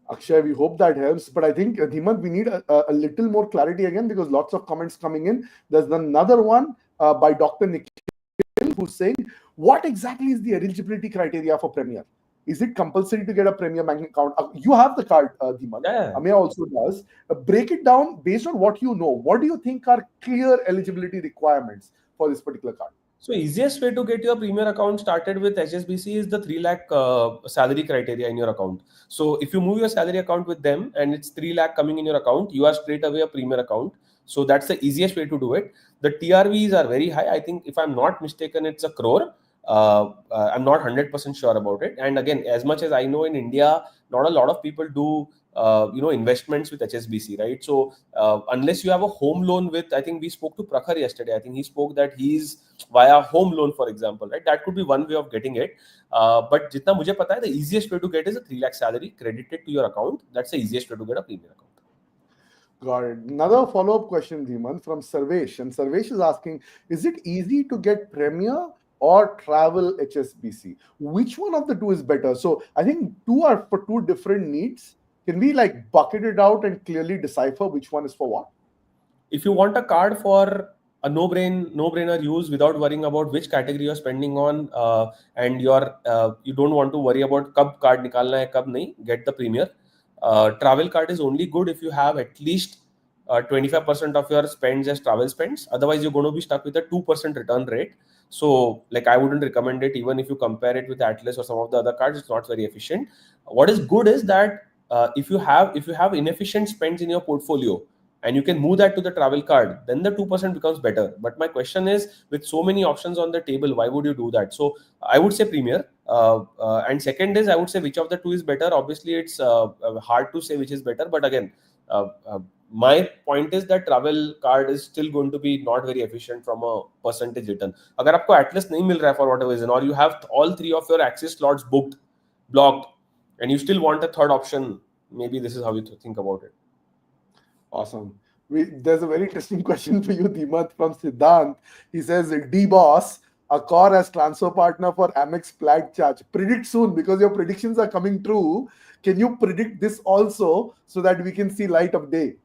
Speaker 2: Akshay, we hope that helps. But I think, Dhimant, we need a little more clarity again, because lots of comments coming in. There's another one by Dr. Nikhil who's saying, what exactly is the eligibility criteria for Premier? Is it compulsory to get a Premier bank account? You have the card, Dhimant.
Speaker 3: Yeah.
Speaker 2: Ameya also does. Break it down based on what you know. What do you think are clear eligibility requirements for this particular card?
Speaker 3: So easiest way to get your premier account started with HSBC is the 3 lakh salary criteria in your account. So if you move your salary account with them and it's 3 lakh coming in your account, you are straight away a premier account. So that's the easiest way to do it. The TRVs are very high. I think if I'm not mistaken, it's 1 crore. I'm not 100% sure about it. And again, as much as I know, in India, not a lot of people do investments with HSBC, right? So unless you have a home loan with, I think we spoke to Prakhar yesterday. I think he spoke that he's via home loan, for example, right? That could be one way of getting it. But jitna mujhe pata hai, the easiest way to get is a 3 lakh salary credited to your account. That's the easiest way to get a premier account.
Speaker 2: Got it. Another follow-up question, Dhimant, from Sarvesh. And Sarvesh is asking, is it easy to get Premier or Travel HSBC? Which one of the two is better? So I think two are for two different needs. Can we like bucket it out and clearly decipher which one is for what?
Speaker 3: If you want a card for a no-brainer use without worrying about which category you're spending on, and you don't want to worry about kab card nikalna hai, kab nahi, get the Premier. Travel card is only good if you have at least 25% of your spends as travel spends. Otherwise, you're going to be stuck with a 2% return rate. So, like, I wouldn't recommend it. Even if you compare it with Atlas or some of the other cards, it's not very efficient. What is good is that if you have inefficient spends in your portfolio and you can move that to the travel card, then the 2% becomes better. But my question is, with so many options on the table, why would you do that? So I would say Premier. And second is, I would say which of the two is better. Obviously, it's hard to say which is better. But again, my point is that travel card is still going to be not very efficient from a percentage return. अगर आपको Atlas नहीं मिल रहा है for whatever reason, or you have all three of your access slots blocked, and you still want a third option, maybe this is how you think about it.
Speaker 2: Awesome. There's a very interesting question for you, Dhimant, from Siddhant. He says, D-Boss, Accor as transfer partner for Amex Flag Charge. Predict soon, because your predictions are coming true. Can you predict this also so that we can see light of day?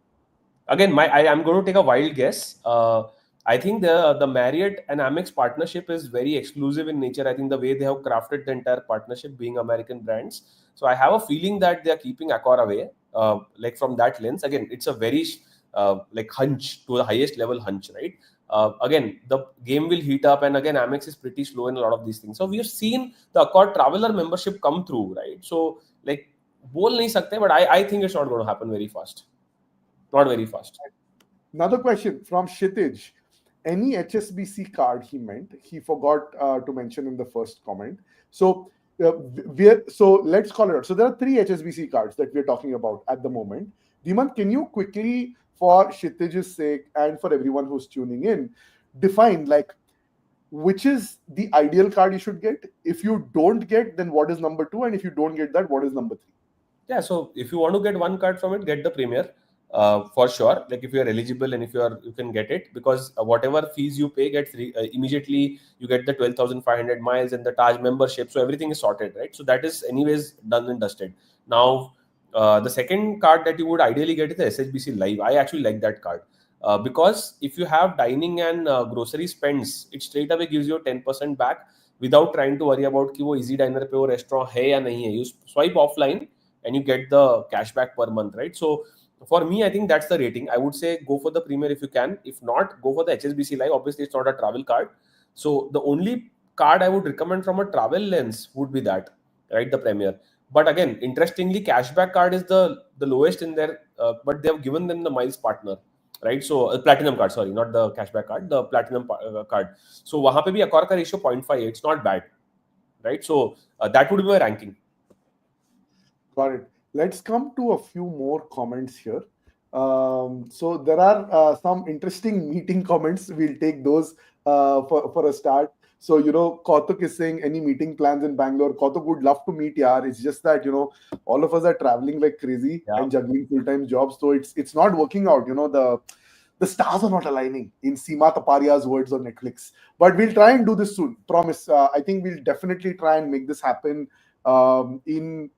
Speaker 3: Again, I'm going to take a wild guess. I think the Marriott and Amex partnership is very exclusive in nature. I think the way they have crafted the entire partnership, being American brands. So I have a feeling that they are keeping Accor away. Like from that lens, again, it's a very like hunch, to the highest level hunch, right? Again, the game will heat up, and again, Amex is pretty slow in a lot of these things. So we have seen the Accor Traveler membership come through, right? So like, bol nahi sakte, but I think it's not going to happen very fast. Not very fast.
Speaker 2: Another question from Kshitij. Any HSBC card he meant, he forgot to mention in the first comment. So let's call it out. So there are 3 HSBC cards that we're talking about at the moment. Dhimant, can you quickly, for Kshitij's sake and for everyone who's tuning in, define like which is the ideal card you should get? If you don't get, then what is number 2? And if you don't get that, what is number 3?
Speaker 3: Yeah, so if you want to get one card from it, get the Premier. For sure, like if you are eligible and if you can get it, because whatever fees you pay gets immediately, you get the 12,500 miles and the Taj membership, so everything is sorted, right? So that is anyways done and dusted. Now the second card that you would ideally get is the SHBC Live. I actually like that card because if you have dining and grocery spends, it straight away gives you 10% back without trying to worry about कि वो easy diner पे वो restaurant है या नहीं है. You swipe offline and you get the cashback per month, right? So for me, I think that's the rating. I would say go for the Premier if you can. If not, go for the HSBC Live. Obviously, it's not a travel card. So the only card I would recommend from a travel lens would be that, right? The Premier. But again, interestingly, cashback card is the lowest in there, but they have given them the miles partner, right? So platinum card, sorry, not the cashback card, the platinum card. So वहाँ पे भी Accor का ratio 0.5, it's not bad, right? So that would be my ranking.
Speaker 2: Got it. Let's come to a few more comments here. So there are some interesting meeting comments. We'll take those for a start. So, Kautuk is saying any meeting plans in Bangalore. Kautuk would love to meet, yaar. It's just that, all of us are traveling like crazy and juggling full-time jobs. So it's not working out. The stars are not aligning, in Seema Taparia's words on Netflix. But we'll try and do this soon. Promise. I think we'll definitely try and make this happen in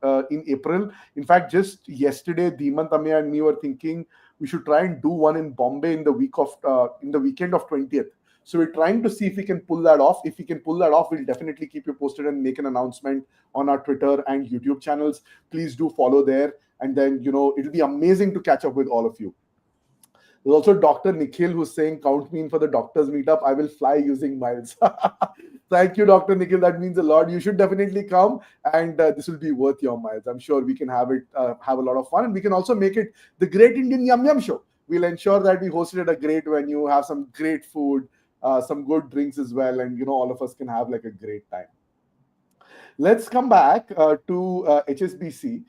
Speaker 2: April. In fact, just yesterday, Dhimant, Amya, and me were thinking we should try and do one in Bombay in the weekend of 20th. So we're trying to see if we can pull that off. If we can pull that off, we'll definitely keep you posted and make an announcement on our Twitter and YouTube channels. Please do follow there, and then it'll be amazing to catch up with all of you. There's also Dr. Nikhil who's saying, count me in for the doctor's meetup. I will fly using miles. Thank you, Dr. Nikhil. That means a lot. You should definitely come, and this will be worth your miles. I'm sure we can have a lot of fun, and we can also make it the Great Indian Yum Yum Show. We'll ensure that we host it at a great venue, have some great food, some good drinks as well, and all of us can have like a great time. Let's come back to HSBC.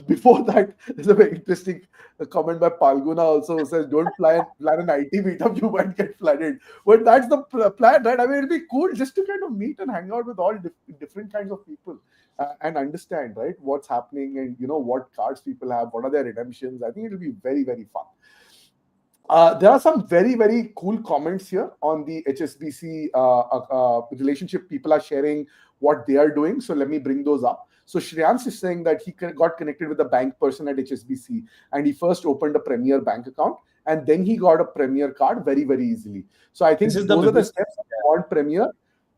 Speaker 2: Before that, there's a very interesting comment by Palguna also, who says, don't plan an IT meetup, you might get flooded. But that's the plan, right? I mean, it'll be cool just to kind of meet and hang out with all different kinds of people and understand, right, what's happening and, what cards people have, what are their redemptions. I think it'll be very, very fun. There are some very, very cool comments here on the HSBC relationship. People are sharing what they are doing. So let me bring those up. So Shreyans is saying that he got connected with a bank person at HSBC, and he first opened a Premier bank account, and then he got a Premier card very, very easily. So I think those are the steps on Premier.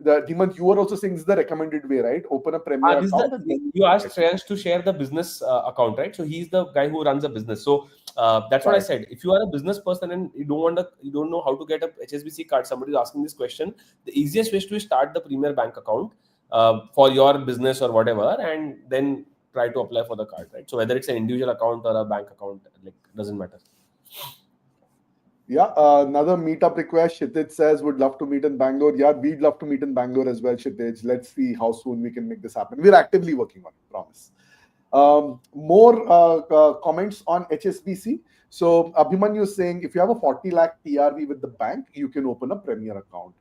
Speaker 2: Dhimant, you were also saying this is the recommended way, right? Open a Premier account.
Speaker 3: You asked Shreyans to share the business account, right? So he's the guy who runs a business. So that's what I said. If you are a business person and you don't know how to get a HSBC card, somebody is asking this question, the easiest way is to start the Premier bank account for your business or whatever, and then try to apply for the card, right? So whether it's an individual account or a bank account, like, doesn't matter.
Speaker 2: Yeah, another meetup request. Kshitij says, would love to meet in Bangalore. Yeah, we'd love to meet in Bangalore as well, Kshitij. Let's see how soon we can make this happen. We're actively working on it, promise. More comments on HSBC. So Abhimanyu is saying, if you have a 40 lakh TRV with the bank, you can open a Premier account.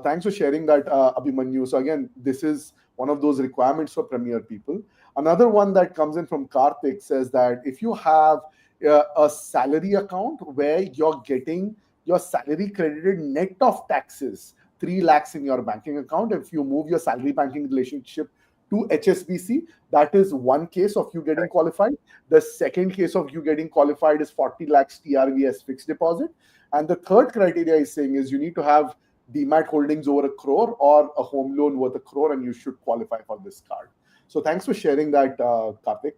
Speaker 2: Thanks for sharing that, Abhimanyu. So again, this is one of those requirements for Premier people. Another one that comes in from Karthik says that if you have a salary account where you're getting your salary credited net of taxes, 3 lakhs in your banking account, if you move your salary banking relationship to HSBC, that is one case of you getting qualified. The second case of you getting qualified is 40 lakhs TRV as fixed deposit. And the third criteria is saying is you need to have Demat holdings over 1 crore or a home loan worth 1 crore, and you should qualify for this card. So thanks for sharing that, Karthik.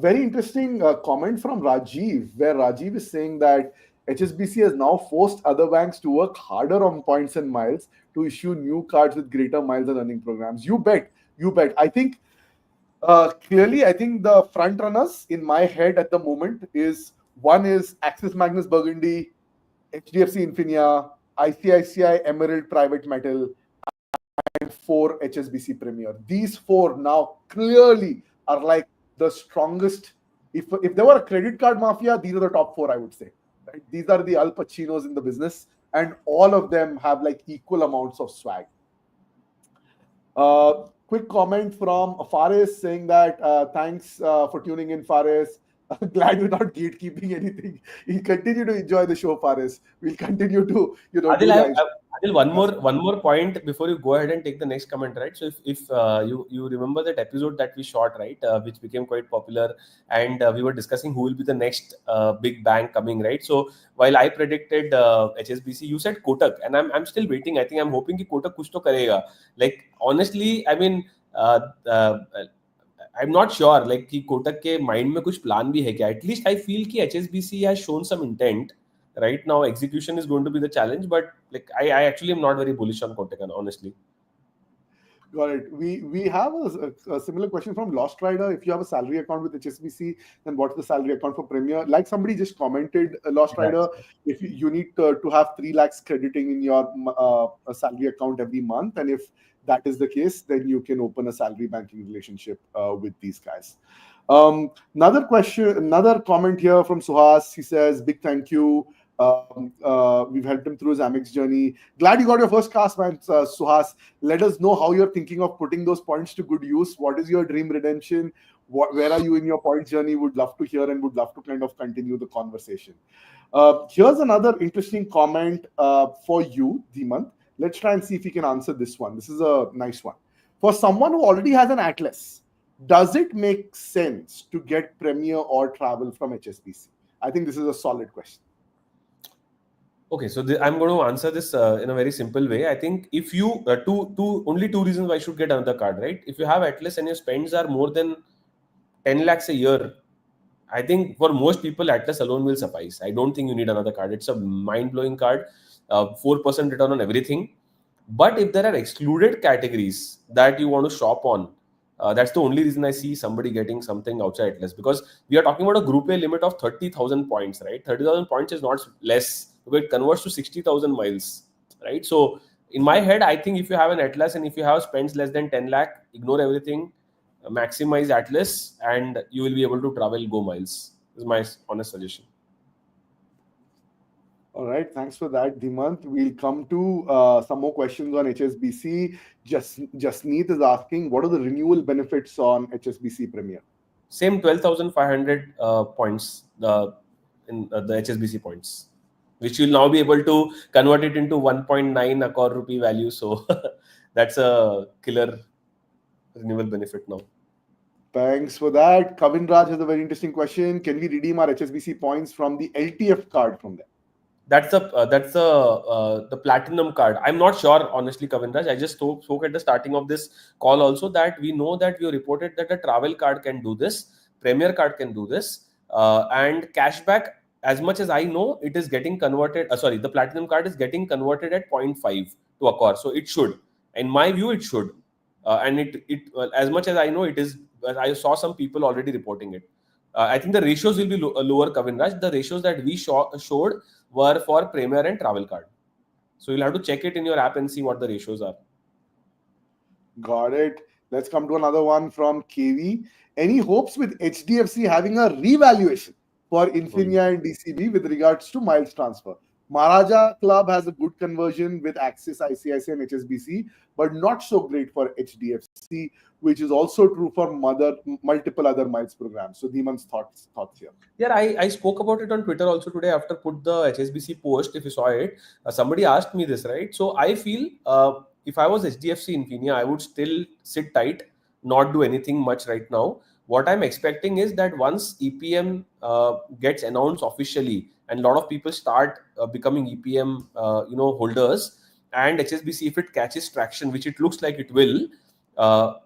Speaker 2: Very interesting comment from Rajiv, where Rajiv is saying that HSBC has now forced other banks to work harder on points and miles to issue new cards with greater miles and earning programs. You bet. I think clearly, I think the front runners in my head at the moment one is Axis Magnus Burgundy, HDFC Infinia, ICICI Emerald Private Metal, and 4 HSBC Premier. These 4 now clearly are like the strongest. If there were a credit card mafia, these are the top 4, I would say. Right? These are the Al Pacinos in the business, and all of them have like equal amounts of swag. Quick comment from Faris saying that thanks for tuning in, Faris. Glad we're not gatekeeping anything. You continue to enjoy the show, Faris. We'll continue to,
Speaker 3: Adil, one more point before you go ahead and take the next comment, right? So if you remember that episode that we shot, right, which became quite popular, and we were discussing who will be the next big bank coming, right? So while I predicted HSBC, you said Kotak, and I'm still waiting. I think I'm hoping that Kotak kuch to karega. Like, honestly, I mean, I'm not sure like कि कोटक के mind में कुछ plan भी है क्या? At least I feel कि HSBC has shown some intent. Right now, execution is going to be the challenge, but like I actually am not very bullish on Kotak, honestly.
Speaker 2: Got it. We have a similar question from Lost Rider. If you have a salary account with HSBC, then what's the salary account for Premier? Like somebody just commented, Lost Rider, if you need to have 3 lakhs crediting in your salary account every month, and if that is the case, then you can open a salary banking relationship with these guys. Another comment here from Suhas. He says, big thank you. We've helped him through his Amex journey. Glad you got your first cast, man, Suhas. Let us know how you're thinking of putting those points to good use. What is your dream redemption? Where are you in your point journey? Would love to hear and would love to kind of continue the conversation. Here's another interesting comment for you, Dhimant. Let's try and see if we can answer this one. This is a nice one. For someone who already has an Atlas, does it make sense to get Premier or Travel from HSBC? I think this is a solid question.
Speaker 3: Okay, so I'm going to answer this in a very simple way. I think if you only two reasons why you should get another card, right? If you have Atlas and your spends are more than 10 lakhs a year, I think for most people Atlas alone will suffice. I don't think you need another card. It's a mind-blowing card, 4% return on everything. But if there are excluded categories that you want to shop on, that's the only reason I see somebody getting something outside Atlas, because we are talking about a Group A limit of 30,000 points, right? 30,000 points is not less, because it converts to 60,000 miles, right? So in my head, I think if you have an Atlas and if you have spends less than 10 lakh, ignore everything, maximize Atlas, and you will be able to travel, go miles. This is my honest suggestion.
Speaker 2: All right, thanks for that, Dhimant. We'll come to some more questions on HSBC. Jasneet is asking, what are the renewal benefits on HSBC Premier?
Speaker 3: Same 12,500 points in the HSBC points, which you'll now be able to convert it into 1.9 a crore rupee value. So that's a killer renewal benefit now.
Speaker 2: Thanks for that. Kavin Raj has a very interesting question. Can we redeem our HSBC points from the LTF card from there?
Speaker 3: That's the platinum card. I'm not sure, honestly, Kavinraj. I just spoke at the starting of this call also that we know that we reported that a travel card can do this, Premier card can do this, and cashback, as much as I know, it is getting converted. The platinum card is getting converted at 0.5 to a core. So it should, in my view, it should, and it as much as I know, it is. I saw some people already reporting it. I think the ratios will be lower, Kavinraj. The ratios that we showed were for Premier and Travel card. So you'll have to check it in your app and see what the ratios are.
Speaker 2: Got it. Let's come to another one from KV. Any hopes with HDFC having a revaluation for Infinia and DCB with regards to miles transfer? Maharaja Club has a good conversion with Axis, ICICI and HSBC, but not so great for HDFC, which is also true for multiple other miles programs. So Dhimant's thoughts here.
Speaker 3: Yeah, I spoke about it on Twitter also today after put the HSBC post. If you saw it, somebody asked me this, right? So I feel if I was HDFC Infinia, I would still sit tight, not do anything much right now. What I'm expecting is that once EPM gets announced officially and a lot of people start becoming EPM holders, and HSBC, if it catches traction, which it looks like it will,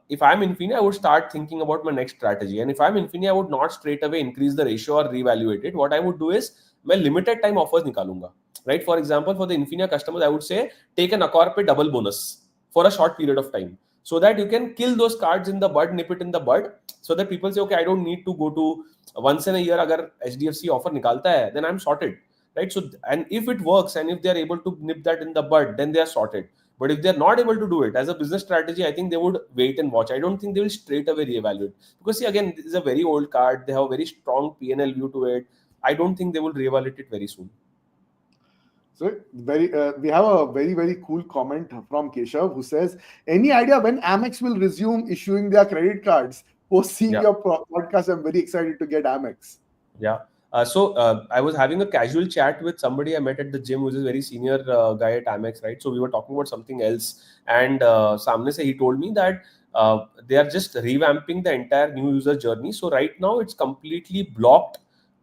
Speaker 3: if I'm Infinia, I would start thinking about my next strategy. And if I'm Infinia, I would not straight away increase the ratio or reevaluate it. What I would do is, मैं limited time offers निकालूंगा, right? For example, for the Infinia customers, I would say take an Accor पे double bonus for a short period of time, so that you can kill those cards in the bud, nip it in the bud, so that people say, okay, I don't need to go to once in a year. अगर HDFC offer निकालता है, then I'm sorted, right? So, and if it works and if they are able to nip that in the bud, then they are sorted. But if they're not able to do it as a business strategy, I think they would wait and watch. I don't think they will straight away reevaluate, because see, again, this is a very old card. They have a very strong P&L view to it. I don't think they will reevaluate it very soon.
Speaker 2: So we have a very, very cool comment from Keshav who says, any idea when Amex will resume issuing their credit cards? Post seeing your podcast, I'm very excited to get Amex.
Speaker 3: Yeah. So I was having a casual chat with somebody I met at the gym, who's a very senior guy at Amex, right? So we were talking about something else, and Samne se he told me that they are just revamping the entire new user journey. So right now it's completely blocked.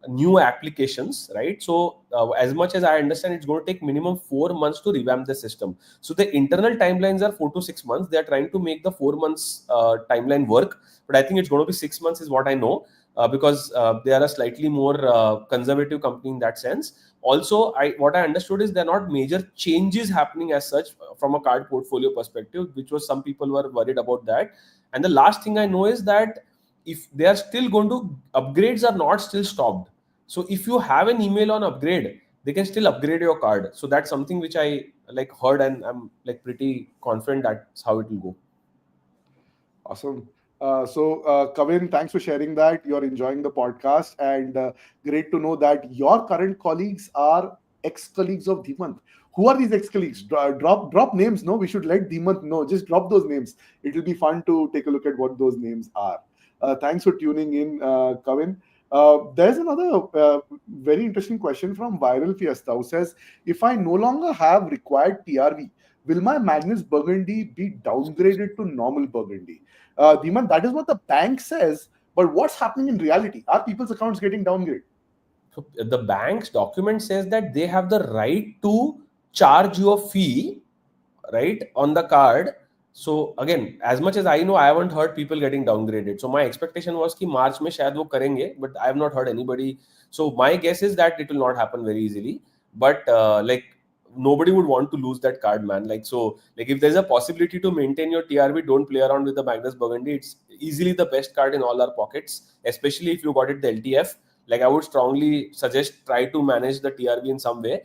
Speaker 3: new applications, right? So as much as I understand, it's going to take minimum 4 months to revamp the system. So the internal timelines are 4 to 6 months. They are trying to make the 4 months timeline work, but I think it's going to be 6 months is what I know, because they are a slightly more conservative company in that sense. Also, what I understood is there are not major changes happening as such from a card portfolio perspective, which was some people were worried about that. And the last thing I know is that if they are still going to, upgrades are not still stopped. So if you have an email on upgrade, they can still upgrade your card. So that's something which I like heard, and I'm like pretty confident that's how it will go.
Speaker 2: Awesome. Kavin, thanks for sharing that. You're enjoying the podcast, and great to know that your current colleagues are ex-colleagues of Dhimant. Who are these ex-colleagues? Drop names. No, we should let Dhimant know. Just drop those names. It will be fun to take a look at what those names are. Thanks for tuning in, Kavin. There's another very interesting question from Viral Fiesta, who says, if I no longer have required TRV, will my Magnus Burgundy be downgraded to normal Burgundy? Dhiman, that is what the bank says, but what's happening in reality? Are people's accounts getting downgraded?
Speaker 3: So the bank's document says that they have the right to charge you a fee, right, on the card. So again, as much as I know, I haven't heard people getting downgraded. So my expectation was कि March में शायद वो करेंगे, but I have not heard anybody. So my guess is that it will not happen very easily. But like nobody would want to lose that card, man. Like so, like if there's a possibility to maintain your TRV, don't play around with the Magnus Burgundy. It's easily the best card in all our pockets, especially if you got it the LTF. Like I would strongly suggest try to manage the TRV in some way.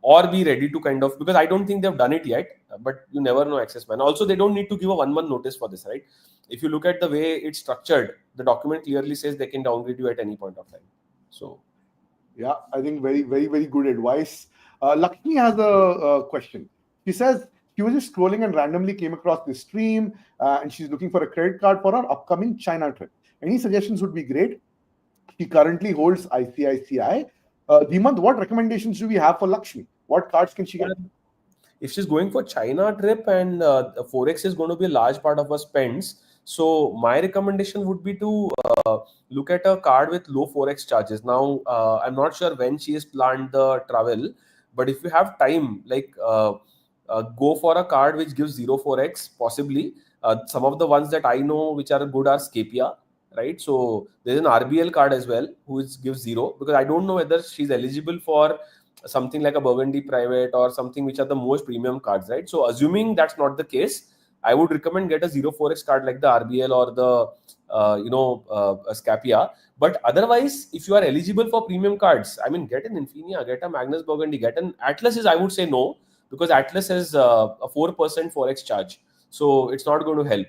Speaker 3: Or be ready to kind of, because I don't think they've done it yet, but you never know, Access Man. Also, they don't need to give a 1 month notice for this, right? If you look at the way it's structured, the document clearly says they can downgrade you at any point of time. So,
Speaker 2: yeah, I think very, very, very good advice. Lakshmi has a question. She says she was just scrolling and randomly came across this stream, and she's looking for a credit card for her upcoming China trip. Any suggestions would be great. She currently holds ICICI. Dhimant, what recommendations do we have for Lakshmi? What cards can she get?
Speaker 3: if she's going for China trip and Forex is going to be a large part of her spends, so my recommendation would be to look at a card with low Forex charges. Now, I'm not sure when she has planned the travel, but if you have time, like go for a card which gives zero Forex, possibly. Some of the ones that I know which are good are Scapia, right? So there's an RBL card as well, gives zero, because I don't know whether she's eligible for something like a Burgundy Private or something which are the most premium cards, right? So assuming that's not the case, I would recommend get a zero Forex card like the RBL or the Scapia. But otherwise, if you are eligible for premium cards, I mean, get an Infinia, get a Magnus Burgundy, get an Atlas. I would say no, because Atlas has a 4% Forex charge, so it's not going to help.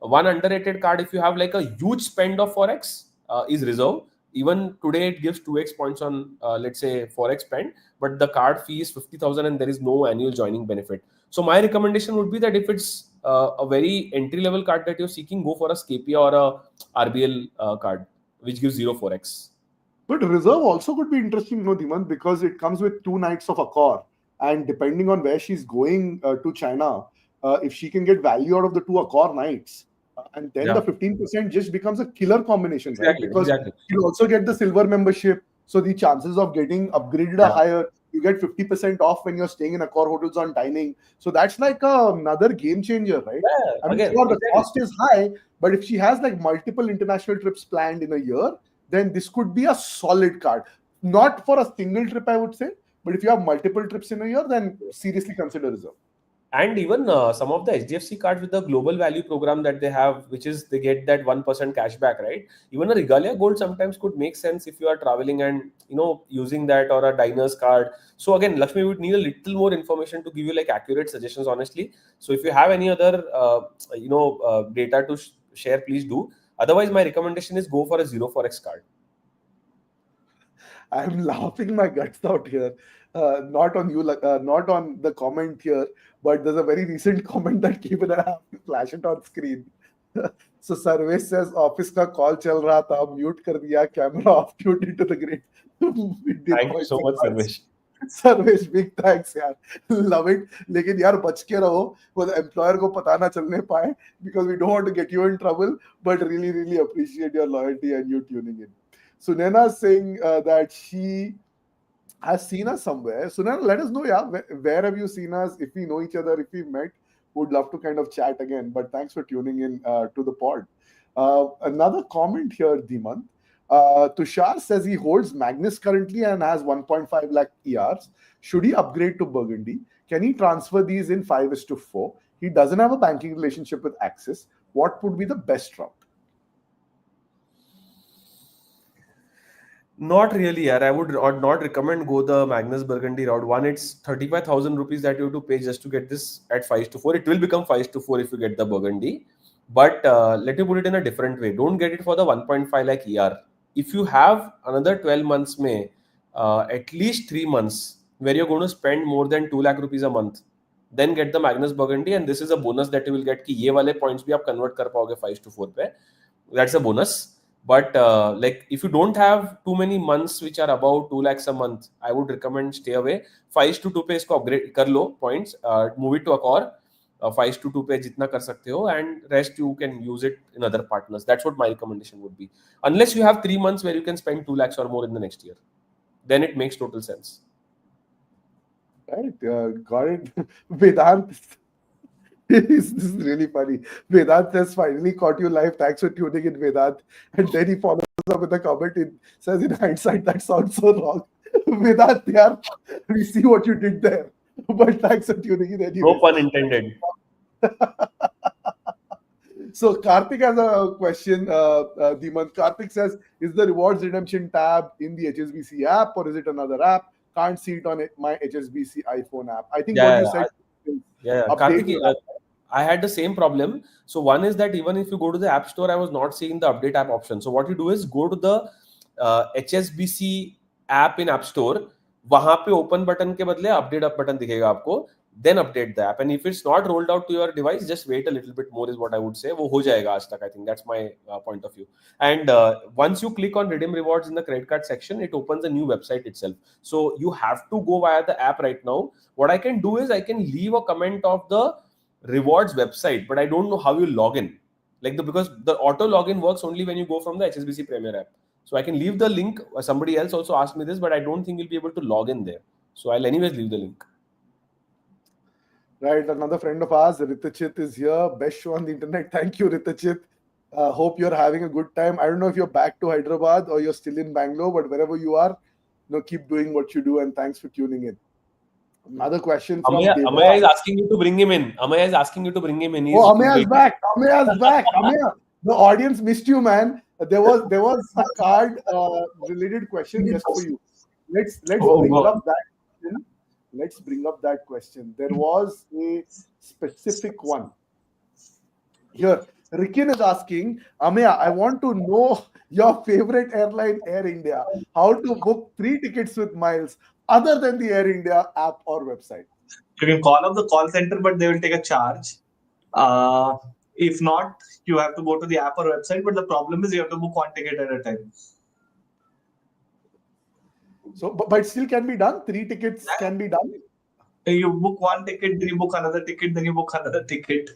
Speaker 3: One underrated card, if you have like a huge spend of Forex, is Reserve. Even today, it gives 2x points on, let's say, Forex spend, but the card fee is 50,000 and there is no annual joining benefit. So my recommendation would be that if it's a very entry-level card that you're seeking, go for a Scapia or a RBL card, which gives zero Forex.
Speaker 2: But Reserve also could be interesting, no, Dhiman, because it comes with 2 nights of Accor. And depending on where she's going to China, if she can get value out of the 2 Accor nights, and then the 15% just becomes a killer combination, right? Because you also get the silver membership, so the chances of getting upgraded are higher. You get 50% off when you're staying in Accor hotels on dining. So that's like another game changer, right?
Speaker 3: Yeah,
Speaker 2: I mean, sure, the cost is high, but if she has like multiple international trips planned in a year, then this could be a solid card. Not for a single trip, I would say, but if you have multiple trips in a year, then seriously consider Reserve.
Speaker 3: And even some of the HDFC cards with the global value program that they have, which is they get that 1% cashback, right? Even a Regalia Gold sometimes could make sense if you are traveling and using that, or a diner's card. So again, Lakshmi would need a little more information to give you like accurate suggestions, honestly. So if you have any other data to share, please do. Otherwise, my recommendation is go for a zero Forex card.
Speaker 2: I'm laughing my guts out here. Not on you, not on the comment here, but there's a very recent comment that came and I have to flash it on screen. So Sarvesh says, office ka call chal raha tha, mute kar diya, camera off, tuned into the great.
Speaker 3: Thank you so much, Sarvesh.
Speaker 2: Sarvesh, big thanks, yaar. Love it. लेकिन यार बच के रहो, वो employer को पता ना चलने पाए, because we don't want to get you in trouble, but really, really appreciate your loyalty and you tuning in. Sunena saying that she has seen us somewhere. Sunena, let us know, yeah, where have you seen us? If we know each other, if we met, would love to kind of chat again. But thanks for tuning in to the pod. Another comment here, Dimant. Tushar says he holds Magnus currently and has 1.5 lakh ERs. Should he upgrade to Burgundy? Can he transfer these in 5:4? He doesn't have a banking relationship with Axis. What would be the best route?
Speaker 3: Not really, yaar. I would not recommend go the Magnus Burgundy route. One, it's 35,000 rupees that you have to pay just to get this at 5:4. It will become 5:4 if you get the Burgundy. But let me put it in a different way. Don't get it for the 1.5 lakh ER. If you have another 12 months, at least 3 months where you're going to spend more than 2 lakh rupees a month, then get the Magnus Burgundy. And this is a bonus that you will get कि ये वाले points भी आप convert कर पाओगे 5:4 पे. That's a bonus. But like if you don't have too many months which are above 2 lakhs a month, I would recommend stay away. 5:2 पे इसको upgrade कर लो points, move it to Accor. 5:2 पे जितना कर सकते हो, and rest you can use it in other partners. That's what my recommendation would be. Unless you have 3 months where you can spend 2 lakhs or more in the next year, then it makes total sense.
Speaker 2: Right, got it. Vedant, this is really funny. Vedant has finally caught you live. Thanks for tuning in, Vedant. And then he follows up with a comment. It says, in hindsight, that sounds so wrong. Vedant, yeah, we see what you did there. But thanks for tuning in anyway.
Speaker 3: No pun intended.
Speaker 2: So Karthik has a question. Dimant, Karthik says, is the rewards redemption tab in the HSBC app or is it another app? Can't see it on my HSBC iPhone app. I think what you said.
Speaker 3: Karthik, I had the same problem. So one is that even if you go to the app store, I was not seeing the update app option. So what you do is go to the HSBC app in App Store. वहाँ पे open button के बदले update up button दिखेगा आपको. Then update the app. And if it's not rolled out to your device, just wait a little bit more is what I would say. वो हो जाएगा आज तक. I think that's my point of view. And once you click on redeem rewards in the credit card section, it opens a new website itself. So you have to go via the app right now. What I can do is I can leave a comment of the rewards website, but I don't know how you log in. Because the auto login works only when you go from the HSBC Premier app. So I can leave the link. Somebody else also asked me this, but I don't think you'll be able to log in there. So I'll anyways leave the link.
Speaker 2: Right, another friend of ours, Ritachit, is here. Best show on the internet. Thank you, Ritachit. Hope you're having a good time. I don't know if you're back to Hyderabad or you're still in Bangalore, but wherever you are, keep doing what you do, and thanks for tuning in. Another question from
Speaker 3: Amaya is asking you to bring him in. Amaya is asking you to bring him in.
Speaker 2: Amaya's back. Amaya's back. Amaya, the audience missed you, man. There was a card related question just for you. Let's bring up that question. Let's bring up that question. There was a specific one. Here, Rikin is asking, Amaya, I want to know your favorite airline, Air India. How to book 3 tickets with miles other than the Air India app or website?
Speaker 4: You can call up the call center, but they will take a charge. If not, you have to go to the app or website. But the problem is you have to book 1 ticket at a time.
Speaker 2: So, but still can be done. 3 tickets can be done.
Speaker 4: You book 1 ticket, then you book another ticket, then you book another ticket.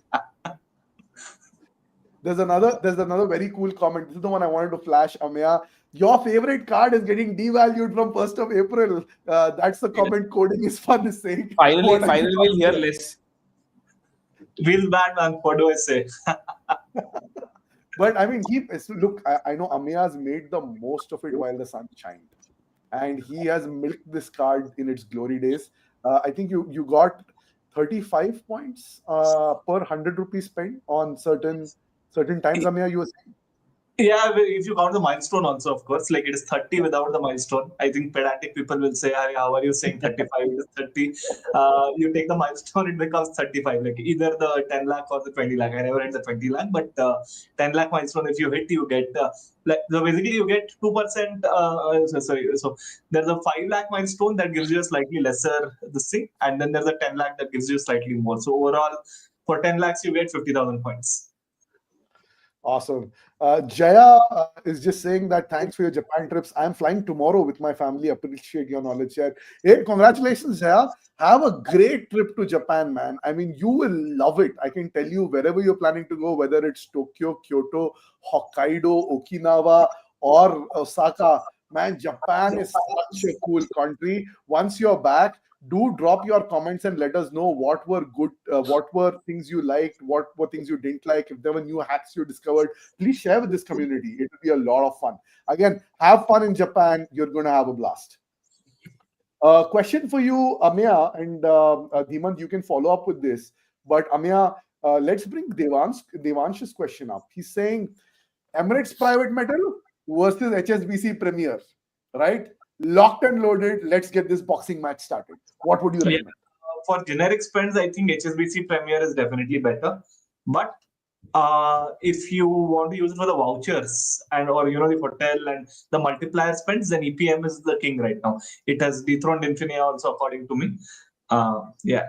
Speaker 2: There's another very cool comment. This is the one I wanted to flash, Amaya. Your favorite card is getting devalued from 1st of April. That's the comment. Coding is fun is saying.
Speaker 3: Finally we'll hear less.
Speaker 4: Feels bad, man. What do I say?
Speaker 2: But I mean, look, I know Amaya's made the most of it while the sun shined. And he has milked this card in its glory days. I think you got 35 points per 100 rupees spent on certain times, Amaya, you were saying?
Speaker 4: Yeah, if you count the milestone also, of course, like it is 30 without the milestone. I think pedantic people will say, how are you saying 35? It is 30. You take the milestone, it becomes 35. Like either the 10 lakh or the 20 lakh. I never hit the 20 lakh, but 10 lakh milestone, if you hit, you get, so basically you get 2%. So there's a 5 lakh milestone that gives you a slightly lesser this thing. And then there's a 10 lakh that gives you slightly more. So overall, for 10 lakhs, you get 50,000 points.
Speaker 2: Awesome. Jaya is just saying that thanks for your Japan trips. I'm flying tomorrow with my family. Appreciate your knowledge here. Hey, congratulations, Jaya. Have a great trip to Japan, man. I mean, you will love it. I can tell you wherever you're planning to go, whether it's Tokyo, Kyoto, Hokkaido, Okinawa, or Osaka. Man, Japan is such a cool country. Once you're back, do drop your comments and let us know what were good, what were things you liked, what were things you didn't like. If there were new hacks you discovered, please share with this community. It will be a lot of fun. Again, have fun in Japan. You're going to have a blast. Question for you, Amya and Dhimant, you can follow up with this. But Amya, let's bring Devansh's question up. He's saying Emirates Private Metal versus HSBC Premier, right? Locked and loaded. Let's get this boxing match started. What would you
Speaker 4: Yeah.
Speaker 2: recommend?
Speaker 4: For generic spends, I think HSBC Premier is definitely better. But if you want to use it for the vouchers and or the hotel and the multiplier spends, then EPM is the king right now. It has dethroned Infinia also, according to me. Yeah.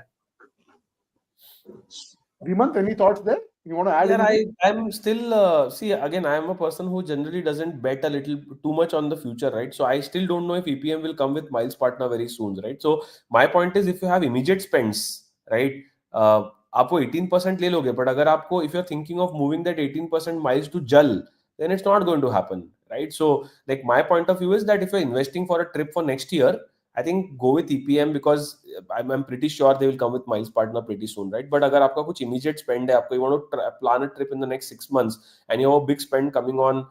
Speaker 2: Dhimant, any thoughts there? You want to add
Speaker 3: Yeah,
Speaker 2: anything?
Speaker 3: I'm still see again. I am a person who generally doesn't bet a little too much on the future, right? So I still don't know if EPM will come with miles partner very soon, right? So my point is, if you have immediate spends, right? आपको 18% ले लोगे, but अगर आपको if you're thinking of moving that 18% miles to JAL, then it's not going to happen, right? So like my point of view is that if you're investing for a trip for next year, I think go with EPM because I'm pretty sure they will come with miles partner pretty soon, right? But अगर आपका कुछ immediate spend है, आपको you want to plan a trip in the next 6 months and you have a big spend coming on,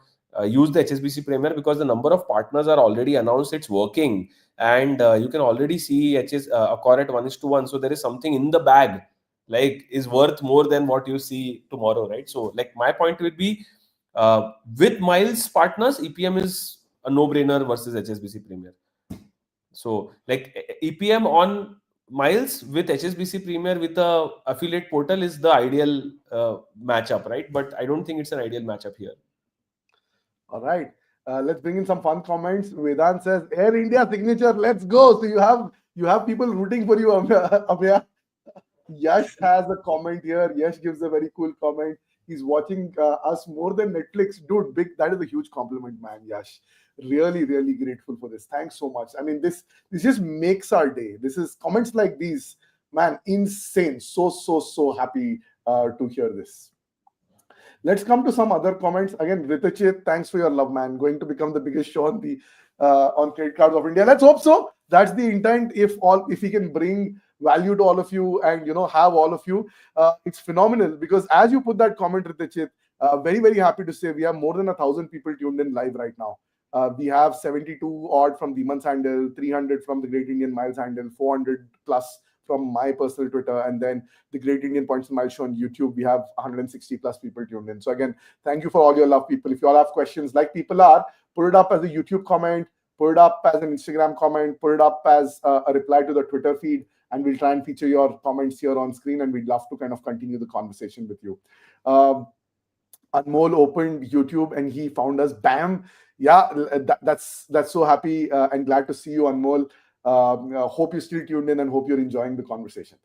Speaker 3: use the HSBC Premier because the number of partners are already announced, it's working, and you can already see Accor at 1:1, so there is something in the bag, like is worth more than what you see tomorrow, right? So like my point would be, with miles partners, EPM is a no-brainer versus HSBC Premier. So like EPM on miles with HSBC Premier with a affiliate portal is the ideal matchup, right? But I don't think it's an ideal matchup here.
Speaker 2: All right. Let's bring in some fun comments. Vedant says, Air India signature, let's go. So you have people rooting for you, Amya. Yash has a comment here. Yash gives a very cool comment. He's watching us more than Netflix. Dude, big, that is a huge compliment, man, Yash. Really, really grateful for this. Thanks so much. I mean, this just makes our day. This is comments like these, man, insane. So happy to hear this. Let's come to some other comments. Again, Ritachit, thanks for your love, man. Going to become the biggest show on the on Credit Cards of India. Let's hope so. That's the intent. If we can bring value to all of you and have all of you, it's phenomenal. Because as you put that comment, Ritachit, very happy to say we have more than 1,000 people tuned in live right now. We have 72 odd from Demons handle, 300 from the Great Indian Miles handle, 400 plus from my personal Twitter, and then the Great Indian Points and Miles show on YouTube. We have 160 plus people tuned in. So again, thank you for all your love, people. If you all have questions, like people are, put it up as a YouTube comment, put it up as an Instagram comment, put it up as a reply to the Twitter feed, and we'll try and feature your comments here on screen, and we'd love to kind of continue the conversation with you. Anmol opened YouTube and he found us. Bam! Yeah, that's so happy and glad to see you, Anmol. Hope you're still tuned in and hope you're enjoying the conversation.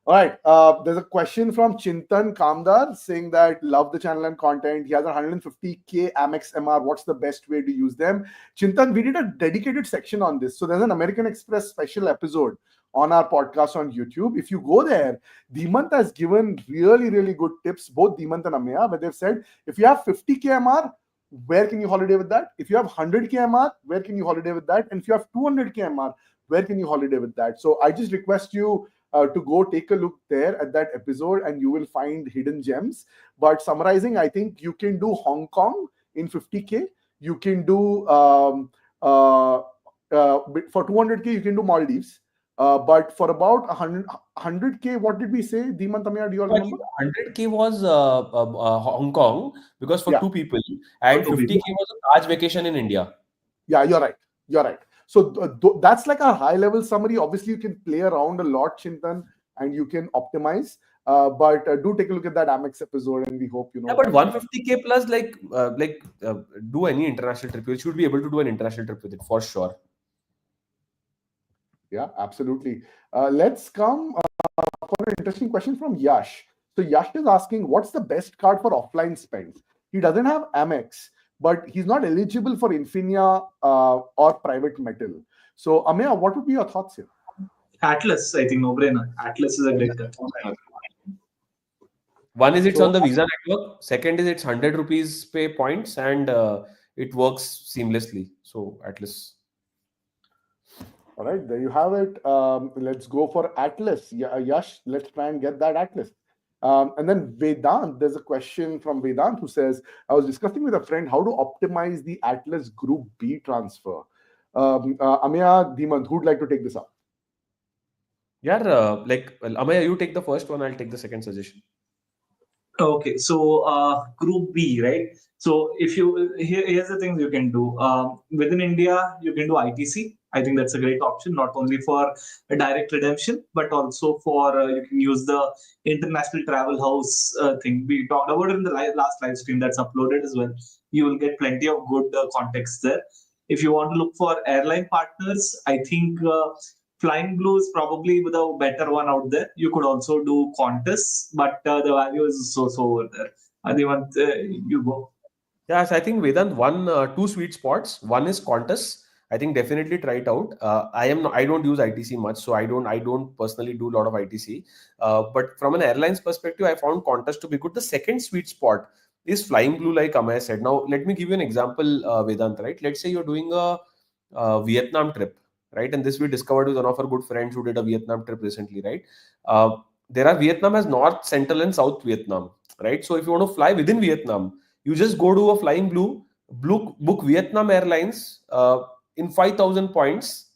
Speaker 2: All right. There's a question from Chintan Kamdar saying that love the channel and content. He has 150K Amex MR. What's the best way to use them? Chintan, we did a dedicated section on this. So there's an American Express special episode on our podcast on YouTube. If you go there, Dhimant has given really good tips, both Dhimant and Amya, where they've said, if you have 50K MR, where can you holiday with that? If you have 100K MR, where can you holiday with that? And if you have 200K MR, where can you holiday with that? So I just request you to go take a look there at that episode and you will find hidden gems. But summarizing, I think you can do Hong Kong in 50K. You can do, for 200K, you can do Maldives. But for about 100K, what did we say? Dhimant, Amya, do you all remember?
Speaker 3: 100K was Hong Kong because for two people, and 50K was a Taj vacation in India.
Speaker 2: Yeah, you're right. So that's like a high level summary. Obviously, you can play around a lot, Chintan, and you can optimize. But do take a look at that Amex episode, and we hope
Speaker 3: Yeah, but 150K plus, do any international trip. You should be able to do an international trip with it for sure.
Speaker 2: Yeah, absolutely. Let's come for an interesting question from Yash. So Yash is asking, what's the best card for offline spends? He doesn't have Amex, but he's not eligible for Infinia or private metal. So Amya, what would be your thoughts here?
Speaker 4: Atlas, I think no-brainer. Atlas is a great card.
Speaker 3: One is it's on the Visa network. Second is it's 100 rupees pay points, and it works seamlessly. So Atlas.
Speaker 2: All right, there you have it. Let's go for Atlas. Yash, let's try and get that Atlas. And then Vedant, there's a question from Vedant who says, I was discussing with a friend how to optimize the Atlas Group B transfer. Amaya, Dhimant, who'd like to take this up?
Speaker 3: Yeah, Amaya, you take the first one. I'll take the second suggestion.
Speaker 4: Okay, so Group B, right? So if you here's the things you can do. Within India, you can do ITC. I think that's a great option, not only for a direct redemption, but also for you can use the international travel house thing. We talked about it in the last live stream that's uploaded as well. You will get plenty of good context there. If you want to look for airline partners, I think Flying Blue is probably the better one out there. You could also do Qantas, but the value is so over there. Adivant, you go.
Speaker 3: Yes, I think Vedant two sweet spots. One is Qantas. I think definitely try it out. I don't use ITC much, so I don't personally do a lot of ITC. But from an airlines perspective, I found Qantas to be good. The second sweet spot is Flying Blue, like Amaya said. Now, let me give you an example, Vedant. Right? Let's say you're doing a Vietnam trip, right? And this we discovered with one of our good friends who did a Vietnam trip recently, right? There are Vietnam as North, Central, and South Vietnam, right? So if you want to fly within Vietnam, you just go to a Flying Blue, book Vietnam Airlines in 5,000 points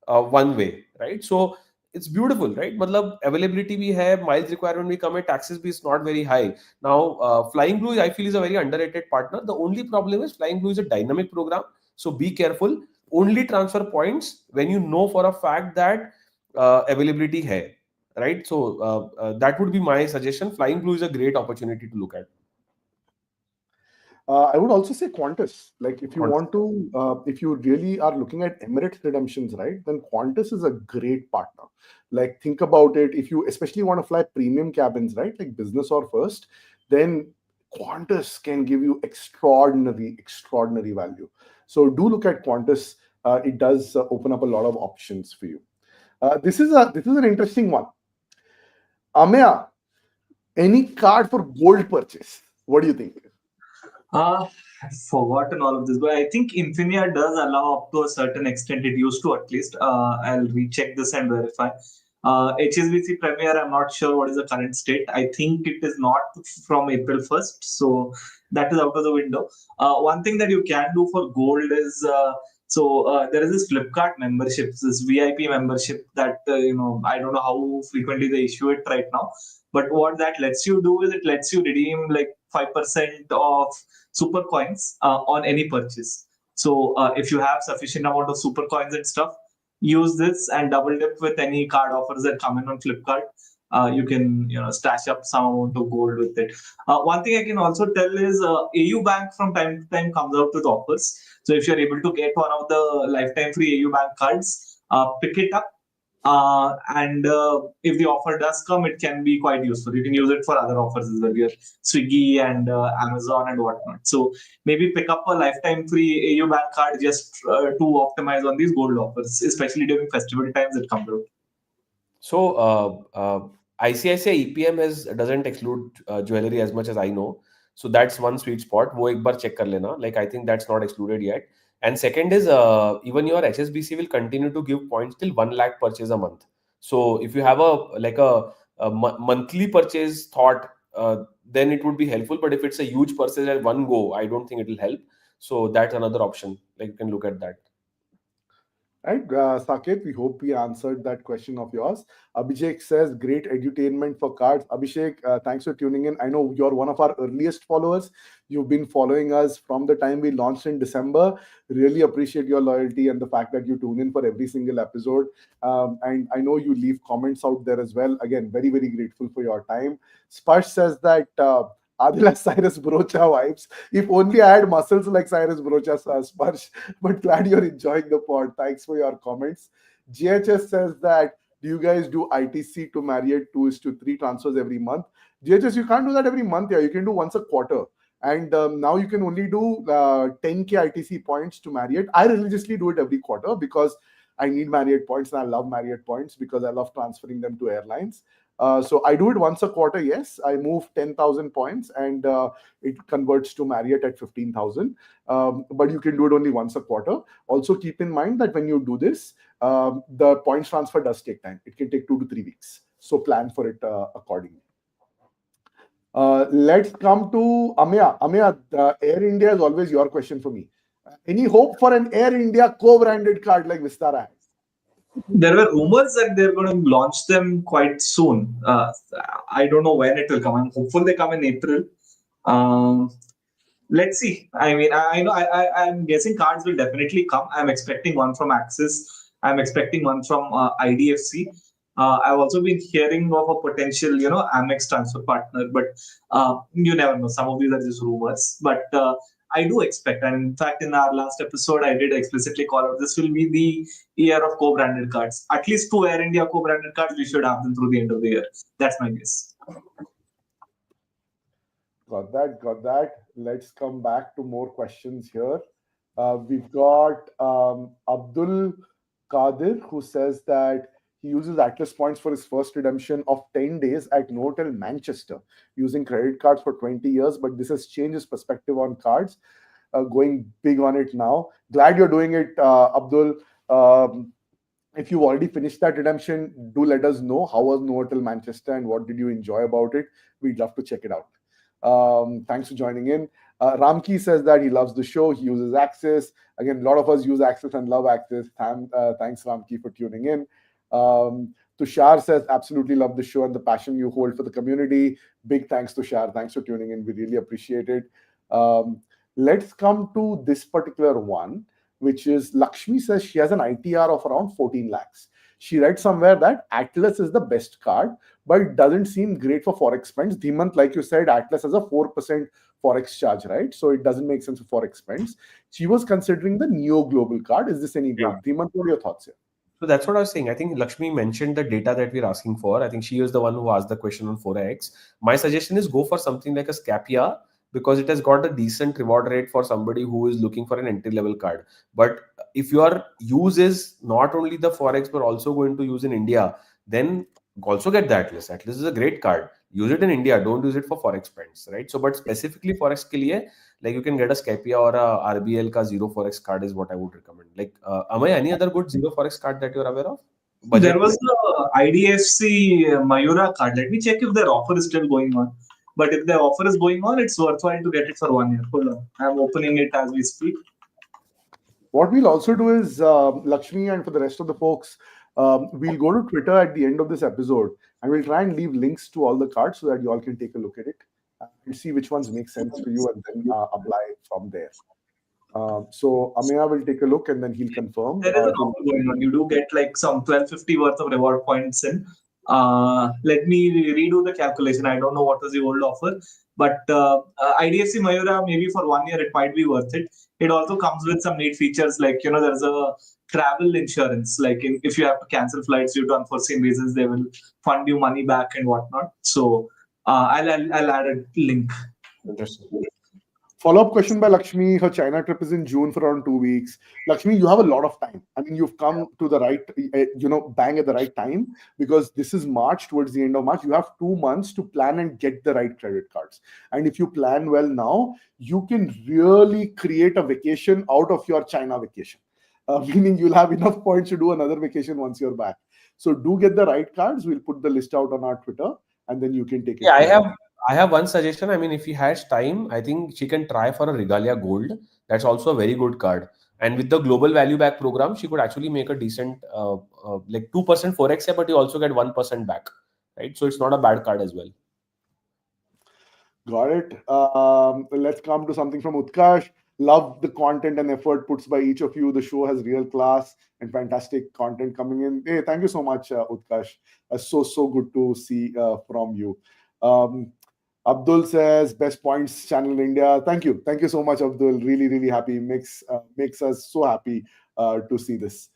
Speaker 3: one way, right? So it's beautiful, right? Matlab availability we have, miles requirement we come at, taxes be is not very high. Now, Flying Blue, I feel, is a very underrated partner. The only problem is Flying Blue is a dynamic program, so be careful. Only transfer points when you know for a fact that availability hai, right? So that would be my suggestion. Flying Blue is a great opportunity to look at.
Speaker 2: I would also say Qantas. Like if you
Speaker 3: Qantas.
Speaker 2: want to, if you really are looking at Emirates redemptions, right, then Qantas is a great partner. Like think about it. If you especially want to fly premium cabins, right, like business or first, then Qantas can give you extraordinary value. So do look at Qantas. It does open up a lot of options for you. This is an interesting one. Amaya, any card for gold purchase? What do you think?
Speaker 4: I've forgotten all of this, but I think Infinia does allow up to a certain extent. It used to, at least. I'll recheck this and verify. HSBC Premier, I'm not sure what is the current state. I think it is not from April 1st, so that is out of the window. One thing that you can do for gold is there is this Flipkart membership, this VIP membership that I don't know how frequently they issue it right now, but what that lets you do is it lets you redeem like 5% of super coins on any purchase. So if you have sufficient amount of super coins and stuff, use this and double dip with any card offers that come in on Flipkart. You can stash up some amount of gold with it. One thing I can also tell is AU Bank from time to time comes out with offers. So if you're able to get one of the lifetime free AU Bank cards, pick it up. And if the offer does come, it can be quite useful. You can use it for other offers as well, your Swiggy and Amazon and whatnot. So maybe pick up a lifetime free AU Bank card just to optimize on these gold offers, especially during festival times that come out.
Speaker 3: So ICICI EPM doesn't exclude jewelry as much as I know. So that's one sweet spot. वो एक बार check कर लेना. Like I think that's not excluded yet. And second is even your HSBC will continue to give points till 1 lakh purchase a month. So if you have a monthly purchase thought, then it would be helpful. But if it's a huge purchase at one go, I don't think it will help. So that's another option. Like you can look at that.
Speaker 2: Right, Saket, we hope we answered that question of yours. Abhishek says, great edutainment for cards. Abhishek, thanks for tuning in. I know you're one of our earliest followers. You've been following us from the time we launched in December. Really appreciate your loyalty and the fact that you tune in for every single episode. And I know you leave comments out there as well. Again, very, very grateful for your time. Sparsh says that Adila Cyrus Brocha vibes. If only I had muscles like Cyrus Brocha, Sparsh. But glad you're enjoying the pod. Thanks for your comments. GHS says that, do you guys do ITC to Marriott 2:3 transfers every month? GHS, you can't do that every month. Yeah, you can do once a quarter. And now you can only do 10K ITC points to Marriott. I religiously do it every quarter because I need Marriott points and I love Marriott points because I love transferring them to airlines. So I do it once a quarter. Yes, I move 10,000 points, and it converts to Marriott at 15,000. But you can do it only once a quarter. Also, keep in mind that when you do this, the points transfer does take time. It can take 2 to 3 weeks. So plan for it accordingly. Let's come to Amya. Amya, Air India is always your question for me. Any hope for an Air India co-branded card like Vistara has?
Speaker 4: There were rumors that they're going to launch them quite soon. I don't know when it will come. I'm hopeful they come in April. Um, let's see. I mean, I know I'm guessing cards will definitely come. I'm expecting one from Axis. I'm expecting one from IDFC. I've also been hearing of a potential, Amex transfer partner, but you never know. Some of these are just rumors. But I do expect, and in fact, in our last episode, I did explicitly call out this will be the year of co-branded cards. At least 2 Air India co-branded cards, we should have them through the end of the year. That's my guess.
Speaker 2: Got that, got that. Let's come back to more questions here. We've got Abdul Qadir, who says that he uses Atlas points for his first redemption of 10 days at Novotel Manchester using credit cards for 20 years, but this has changed his perspective on cards, going big on it now. Glad you're doing it, Abdul. If you already finished that redemption, do let us know how was Novotel Manchester and what did you enjoy about it. We'd love to check it out. Thanks for joining in. Ramki says that he loves the show. He uses Axis. Again, a lot of us use Axis and love Axis. Thanks, Ramki, for tuning in. Tushar says, absolutely love the show and the passion you hold for the community. Big thanks, Tushar. Thanks for tuning in. We really appreciate it. Let's come to this particular one, which is Lakshmi says she has an ITR of around 14 lakhs. She read somewhere that Atlas is the best card, but it doesn't seem great for Forex spends. Dhimant, like you said, Atlas has a 4% Forex charge, right? So it doesn't make sense for Forex spends. She was considering the Neo Global card. Is this any good?
Speaker 3: Yeah.
Speaker 2: Dhimant, what are your thoughts here?
Speaker 3: So that's what I was saying. I think Lakshmi mentioned the data that we're asking for. I think she was the one who asked the question on Forex. My suggestion is go for something like a Scapia because it has got a decent reward rate for somebody who is looking for an entry-level card. But if your use is not only the Forex but also going to use in India, then also get the Atlas. Atlas is a great card. Use it in India. Don't use it for Forex spends, right? So, but specifically Forex ke liye, like you can get a Scapia or a RBL ka zero Forex card is what I would recommend. Like, Amay, any other good zero Forex card that you're aware of? Budget?
Speaker 4: There was the IDFC Mayura card. Let me check if their offer is still going on. But if their offer is going on, it's worthwhile to get it for 1 year. Hold on. I'm opening it as we speak.
Speaker 2: What we'll also do is, Lakshmi, and for the rest of the folks, we'll go to Twitter at the end of this episode and we'll try and leave links to all the cards so that you all can take a look at it and see which ones make sense for you and then apply from there. So Amaya will take a look and then he'll confirm.
Speaker 4: There is an offer going on. You do get like some 1250 worth of reward points in. Let me redo the calculation. I don't know what was the old offer, but IDFC Mayura, maybe for 1 year, it might be worth it. It also comes with some neat features like, there's a travel insurance. Like if you have to cancel flights due to unforeseen reasons, they will fund you money back and whatnot. So I'll add a link.
Speaker 3: Interesting.
Speaker 2: Follow-up question by Lakshmi. Her China trip is in June for around 2 weeks. Lakshmi, you have a lot of time. I mean, you've come to the right, bang at the right time because this is March, towards the end of March. You have 2 months to plan and get the right credit cards. And if you plan well now, you can really create a vacation out of your China vacation. Meaning you'll have enough points to do another vacation once you're back. So do get the right cards. We'll put the list out on our Twitter and then you can take it.
Speaker 3: Yeah, I have one suggestion. I mean, if he has time, I think she can try for a Regalia Gold. That's also a very good card. And with the global value back program, she could actually make a decent, like 2% Forex, but you also get 1% back, right? So it's not a bad card as well.
Speaker 2: Got it. Let's come to something from Utkarsh. Love the content and effort puts by each of you. The show has real class and fantastic content coming in. Hey, thank you so much, Utkarsh. So good to see from you. Abdul says best points channel in India. Thank you so much, Abdul. Really happy. Makes us so happy to see this.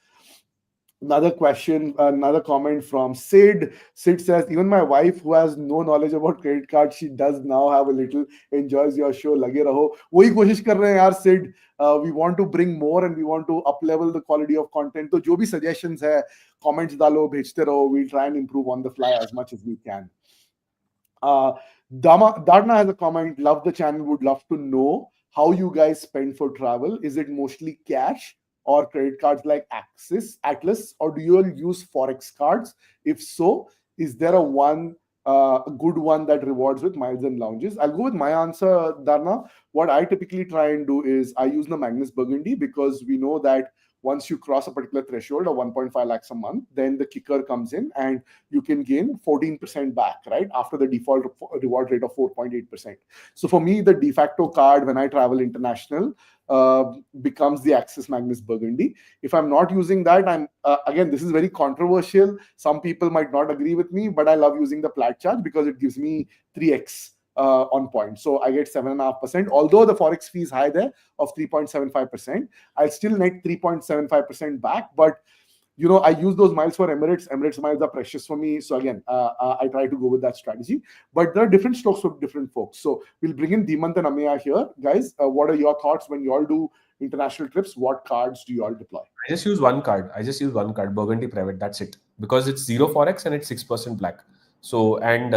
Speaker 2: Another question, another comment from Sid. Sid says, even my wife, who has no knowledge about credit cards, she does now have a little, enjoys your show. Lage raho. वही कोशिश कर रहे हैं यार, Sid. We want to bring more and we want to up level the quality of content. तो जो भी suggestions है, comments डालो, भेजते रहो. We'll try and improve on the fly as much as we can. Darna has a comment. Love the channel. Would love to know how you guys spend for travel. Is it mostly cash or credit cards like Axis, Atlas, or do you all use Forex cards? If so, is there a good one that rewards with miles and lounges? I'll go with my answer, Darna. What I typically try and do is I use the Magnus Burgundy because we know that once you cross a particular threshold of 1.5 lakhs a month, then the kicker comes in and you can gain 14% back, right? After the default reward rate of 4.8%. So for me, the de facto card when I travel international becomes the Axis Magnus Burgundy. If I'm not using that, I'm again, this is very controversial. Some people might not agree with me, but I love using the Plat charge because it gives me 3x on point. So I get 7.5%. Although the Forex fee is high there of 3.75%, I'll still net 3.75% back. But you know, I use those miles for Emirates. Emirates miles are precious for me. So again, I try to go with that strategy. But there are different strokes for different folks. So we'll bring in Dimant and Ameya here. Guys, what are your thoughts when you all do international trips? What cards do you all deploy?
Speaker 3: I just use one card. Burgundy Private. That's it. Because it's 0 Forex and it's 6% black. So, and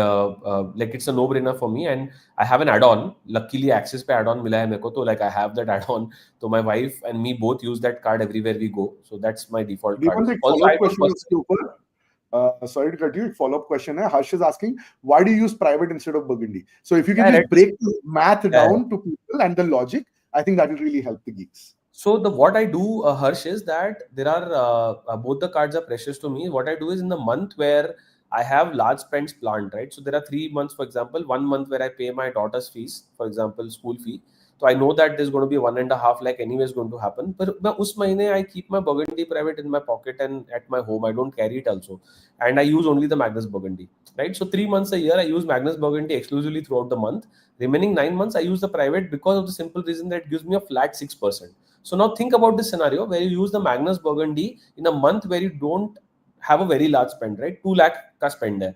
Speaker 3: like it's a no-brainer for me. And I have an add-on. Luckily, Axis पे add-on मिला है मेरे को. तो like I have that add-on. So my wife and me both use that card everywhere we go. So that's my default card.
Speaker 2: Dimant, follow-up question उसके ऊपर. Sorry to cut you. Follow-up question है. Harsh is asking, why do you use private instead of Burgundy? So if you can just break the math down to people and the logic, I think that will really help the geeks.
Speaker 3: So what I do, Harsh, is that there are both the cards are precious to me. What I do is in the month where I have large spends planned, right? So there are 3 months, for example, 1 month where I pay my daughter's fees, for example, school fee. So I know that there's going to be 1.5 lakh anyways going to happen. But us mahine I keep my Burgundy Private in my pocket and at my home. I don't carry it also. And I use only the Magnus Burgundy, right? So 3 months a year, I use Magnus Burgundy exclusively throughout the month. Remaining 9 months, I use the private because of the simple reason that it gives me a flat 6%. So now think about this scenario where you use the Magnus Burgundy in a month where you don't have a very large spend, right? 2 lakh ka spend hai.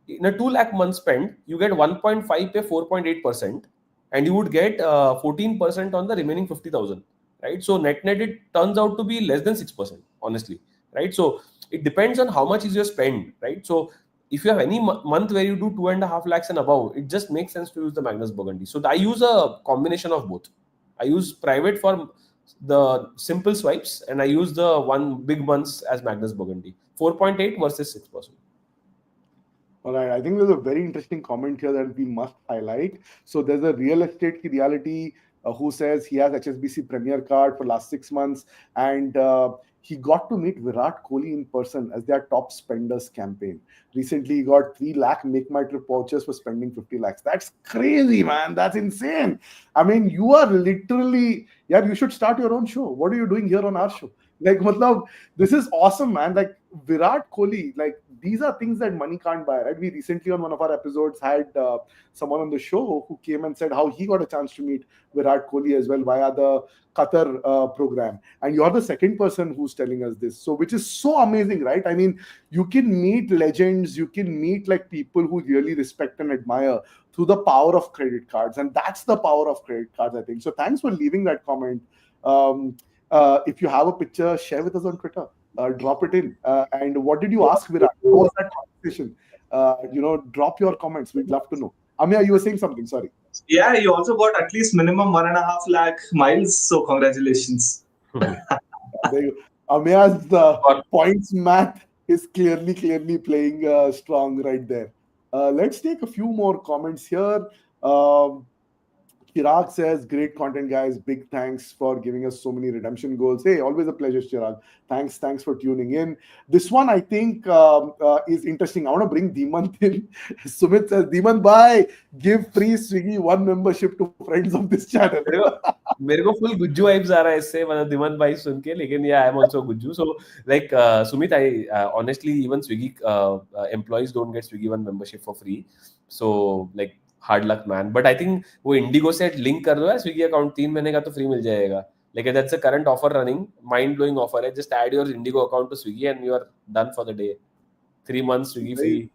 Speaker 3: In a 2 lakh month spend, you get 1.5 pay 4.8%, and you would get 14% on the remaining 50,000, right? So net it turns out to be less than 6%, honestly, right? So it depends on how much is your spend, right? So if you have any month where you do 2.5 lakhs and above, it just makes sense to use the Magnus Burgundy. So I use a combination of both. I use private for the simple swipes, and I use the one big months as Magnus Burgundy. 4.8 versus 6%.
Speaker 2: All right, I think there's a very interesting comment here that we must highlight. So there's a real estate ki reality who says he has HSBC Premier card for last 6 months, and he got to meet Virat Kohli in person as their top spenders campaign. Recently, he got 3 lakh Make My Trip vouchers for spending 50 lakhs. That's crazy, man. That's insane. I mean, you are literally, yeah, you should start your own show. What are you doing here on our show? Like, matlab, this is awesome, man. Like, Virat Kohli, like, these are things that money can't buy, right? We recently on one of our episodes had someone on the show who came and said how he got a chance to meet Virat Kohli as well via the Qatar program. And you're the second person who's telling us this. So, which is so amazing, right? I mean, you can meet legends, you can meet like people who really respect and admire through the power of credit cards. And that's the power of credit cards, I think. So, thanks for leaving that comment. If you have a picture, share with us on Twitter. Drop it in. And what did you ask Virat? What was that conversation? Drop your comments. We'd love to know. Amya, you were saying something. Sorry.
Speaker 4: Yeah, you also got at least minimum 1.5 lakh miles. So congratulations.
Speaker 2: There you go. Amya's points math is clearly playing strong right there. Let's take a few more comments here. Chirag says, great content, guys. Big thanks for giving us so many redemption goals. Hey, always a pleasure, Chirag. Thanks for tuning in. This one, I think, is interesting. I want to bring Dimant in. Sumit says, Dimant, bye. Give free Swiggy 1 membership to friends of this channel.
Speaker 3: मेरे को full Gujju vibes आ रहा है इससे मतलब दिमन भाई सुन के लेकिन yeah I'm also Gujju so like Sumit I honestly even Swiggy employees don't get Swiggy 1 membership for free so like hard luck man but I think वो इंडिगो से लिंक कर दो है स्विगी अकाउंट 3 महीने का तो फ्री मिल जाएगा Like that's the current offer running, mind-blowing offer. Right? Just add your Indigo account to Swiggy and you are done for the day. 3 months Swiggy free.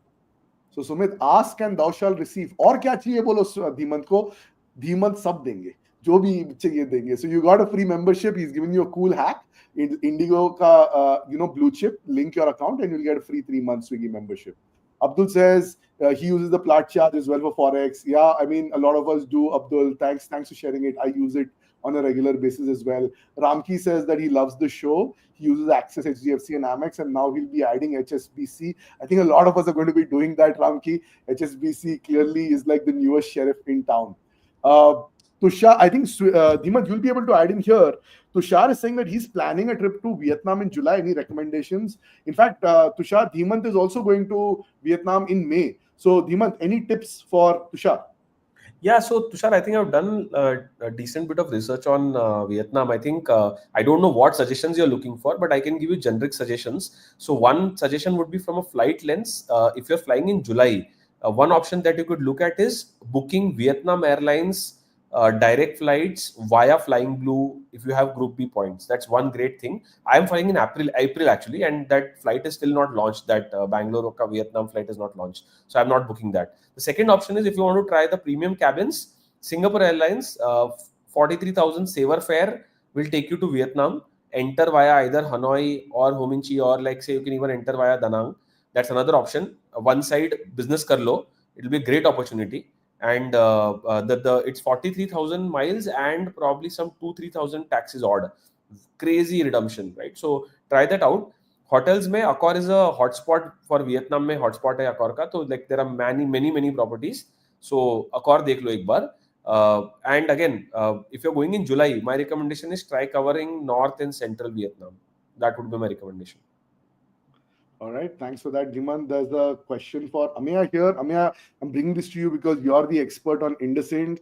Speaker 2: So Sumit, ask and thou shall receive. और क्या चाहिए बोलो धीमंत को? धीमंत सब देंगे, जो भी चाहिए देंगे. So you got a free membership. He's giving you a cool hack. Indigo ka blue chip. Link your account and you'll get a free 3 months Swiggy membership. Abdul says he uses the plat charge as well for forex. Yeah, I mean a lot of us do. Abdul, thanks for sharing it. I use it on a regular basis as well. Ramki says that he loves the show. He uses Access, HDFC, and Amex, and now he'll be adding HSBC. I think a lot of us are going to be doing that, Ramki. HSBC clearly is like the newest sheriff in town. Tushar, I think, Dhiman, you'll be able to add in here. Tushar is saying that he's planning a trip to Vietnam in July. Any recommendations? In fact, Tushar, Dhimant is also going to Vietnam in May. So, Dhimant, any tips for Tushar?
Speaker 3: Yeah, so Tushar, I think I've done a decent bit of research on Vietnam. I think I don't know what suggestions you're looking for, but I can give you generic suggestions. So one suggestion would be from a flight lens. If you're flying in July, one option that you could look at is booking Vietnam Airlines direct flights via Flying Blue if you have Group B points. That's one great thing. I'm flying in April actually, and that flight is still not launched. That Bangalore Vietnam flight is not launched, so I'm not booking that. The second option is if you want to try the premium cabins, Singapore Airlines 43,000 saver fare will take you to Vietnam. Enter via either Hanoi or Ho Chi Minh, or like say you can even enter via Da Nang. That's another option. One side business kar lo. It'll be a great opportunity. And it's 43,000 miles and probably some 2-3,000 taxes odd. Crazy redemption, right? So try that out. Hotels mein Accor is a hotspot for Vietnam. Mein hotspot hai Accor ka. So like there are many properties. So Accor dekh lo ek bar. And again, if you're going in July, my recommendation is try covering North and Central Vietnam. That would be my recommendation.
Speaker 2: All right, thanks for that, Dhiman. There's a question for Ameya here. Ameya, I'm bringing this to you because you're the expert on IndusInd.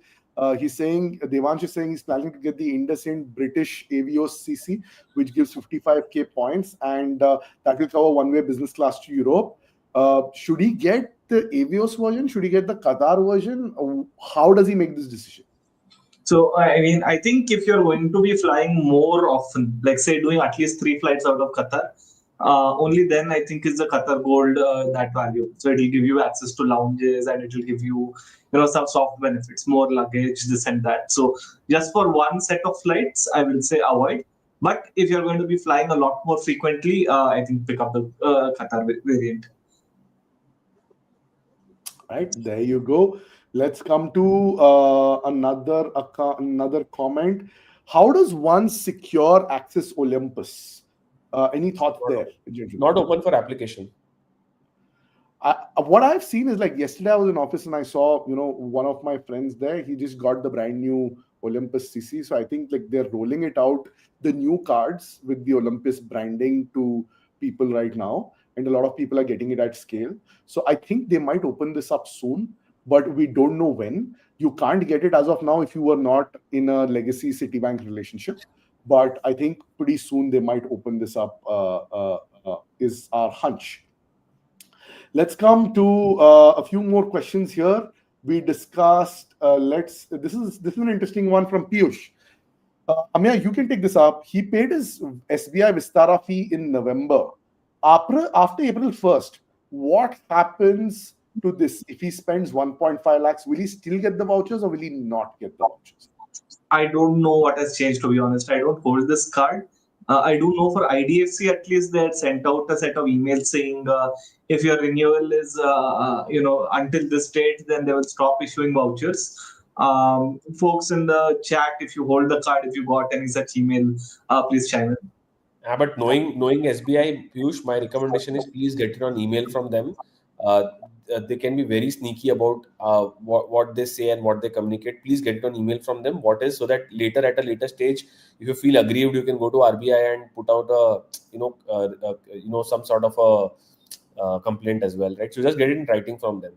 Speaker 2: He's saying, Devansh is saying he's planning to get the IndusInd British Avios CC, which gives 55k points, and that will cover one-way business class to Europe. Should he get the Avios version? Should he get the Qatar version? How does he make this decision?
Speaker 4: So, I mean, I think if you're going to be flying more often, like say doing at least 3 flights out of Qatar, only then I think is the Qatar Gold that value. So it will give you access to lounges and it will give you, some soft benefits, more luggage, this and that. So just for one set of flights, I will say avoid. But if you're going to be flying a lot more frequently, I think pick up the Qatar variant.
Speaker 2: Right, there you go. Let's come to another comment. How does one secure Access Olympus? Any thoughts there?
Speaker 3: Not open for application.
Speaker 2: What I've seen is like yesterday I was in office and I saw, one of my friends there. He just got the brand new Olympus CC. So I think like they're rolling it out, the new cards with the Olympus branding to people right now. And a lot of people are getting it at scale. So I think they might open this up soon, but we don't know when. You can't get it as of now if you were not in a legacy Citibank relationship. But I think pretty soon they might open this up, is our hunch. Let's come to a few more questions here. We discussed, this is an interesting one from Piyush. Ameya, you can take this up. He paid his SBI Vistara fee in November. After April 1st, what happens to this? If he spends 1.5 lakhs, will he still get the vouchers or will he not get the vouchers?
Speaker 4: I don't know what has changed, to be honest. I don't hold this card. I do know for IDFC, at least they had sent out a set of emails saying if your renewal is, until this date, then they will stop issuing vouchers. Folks in the chat, if you hold the card, if you got any such email, please chime in.
Speaker 3: But knowing SBI, Piyush, my recommendation is please get it on email from them. They can be very sneaky about what they say and what they communicate. Please get it on email from them. So that later at a later stage, if you feel aggrieved, you can go to RBI and put out some sort of a complaint as well, right? So just get it in writing from them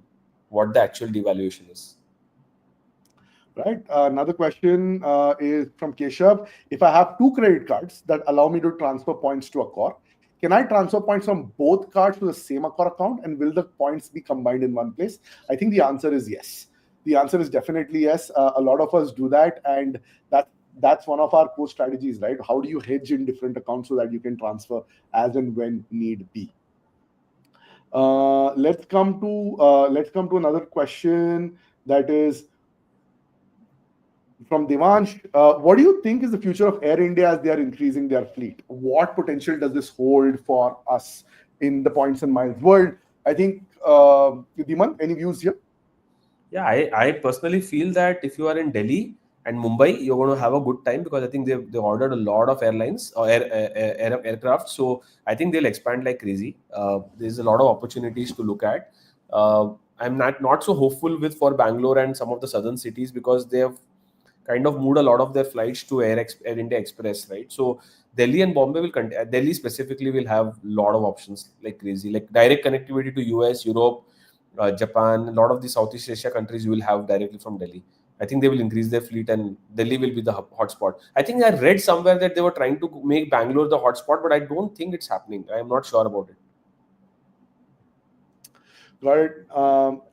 Speaker 3: what the actual devaluation is.
Speaker 2: Right. Another question is from Keshav. If I have 2 credit cards that allow me to transfer points to Accor, can I transfer points from both cards to the same Accor account, and will the points be combined in one place? I think the answer is yes. The answer is definitely yes. A lot of us do that, and that's that's one of our core strategies, right? How do you hedge in different accounts so that you can transfer as and when need be? Let's come to another question that is from Devansh. What do you think is the future of Air India as they are increasing their fleet? What potential does this hold for us in the points and miles world? I think, Dhiman, any views here?
Speaker 3: Yeah, I personally feel that if you are in Delhi and Mumbai, you're going to have a good time because I think they ordered a lot of airlines or aircraft. So I think they'll expand like crazy. There's a lot of opportunities to look at. I'm not so hopeful with for Bangalore and some of the southern cities because they have kind of moved a lot of their flights to Air India Express, right? So Delhi and Bombay Delhi specifically will have a lot of options like crazy, like direct connectivity to US, Europe, Japan, a lot of the Southeast Asia countries you will have directly from Delhi. I think they will increase their fleet and Delhi will be the hotspot. I think I read somewhere that they were trying to make Bangalore the hotspot, but I don't think it's happening. I am not sure about it.
Speaker 2: Got it.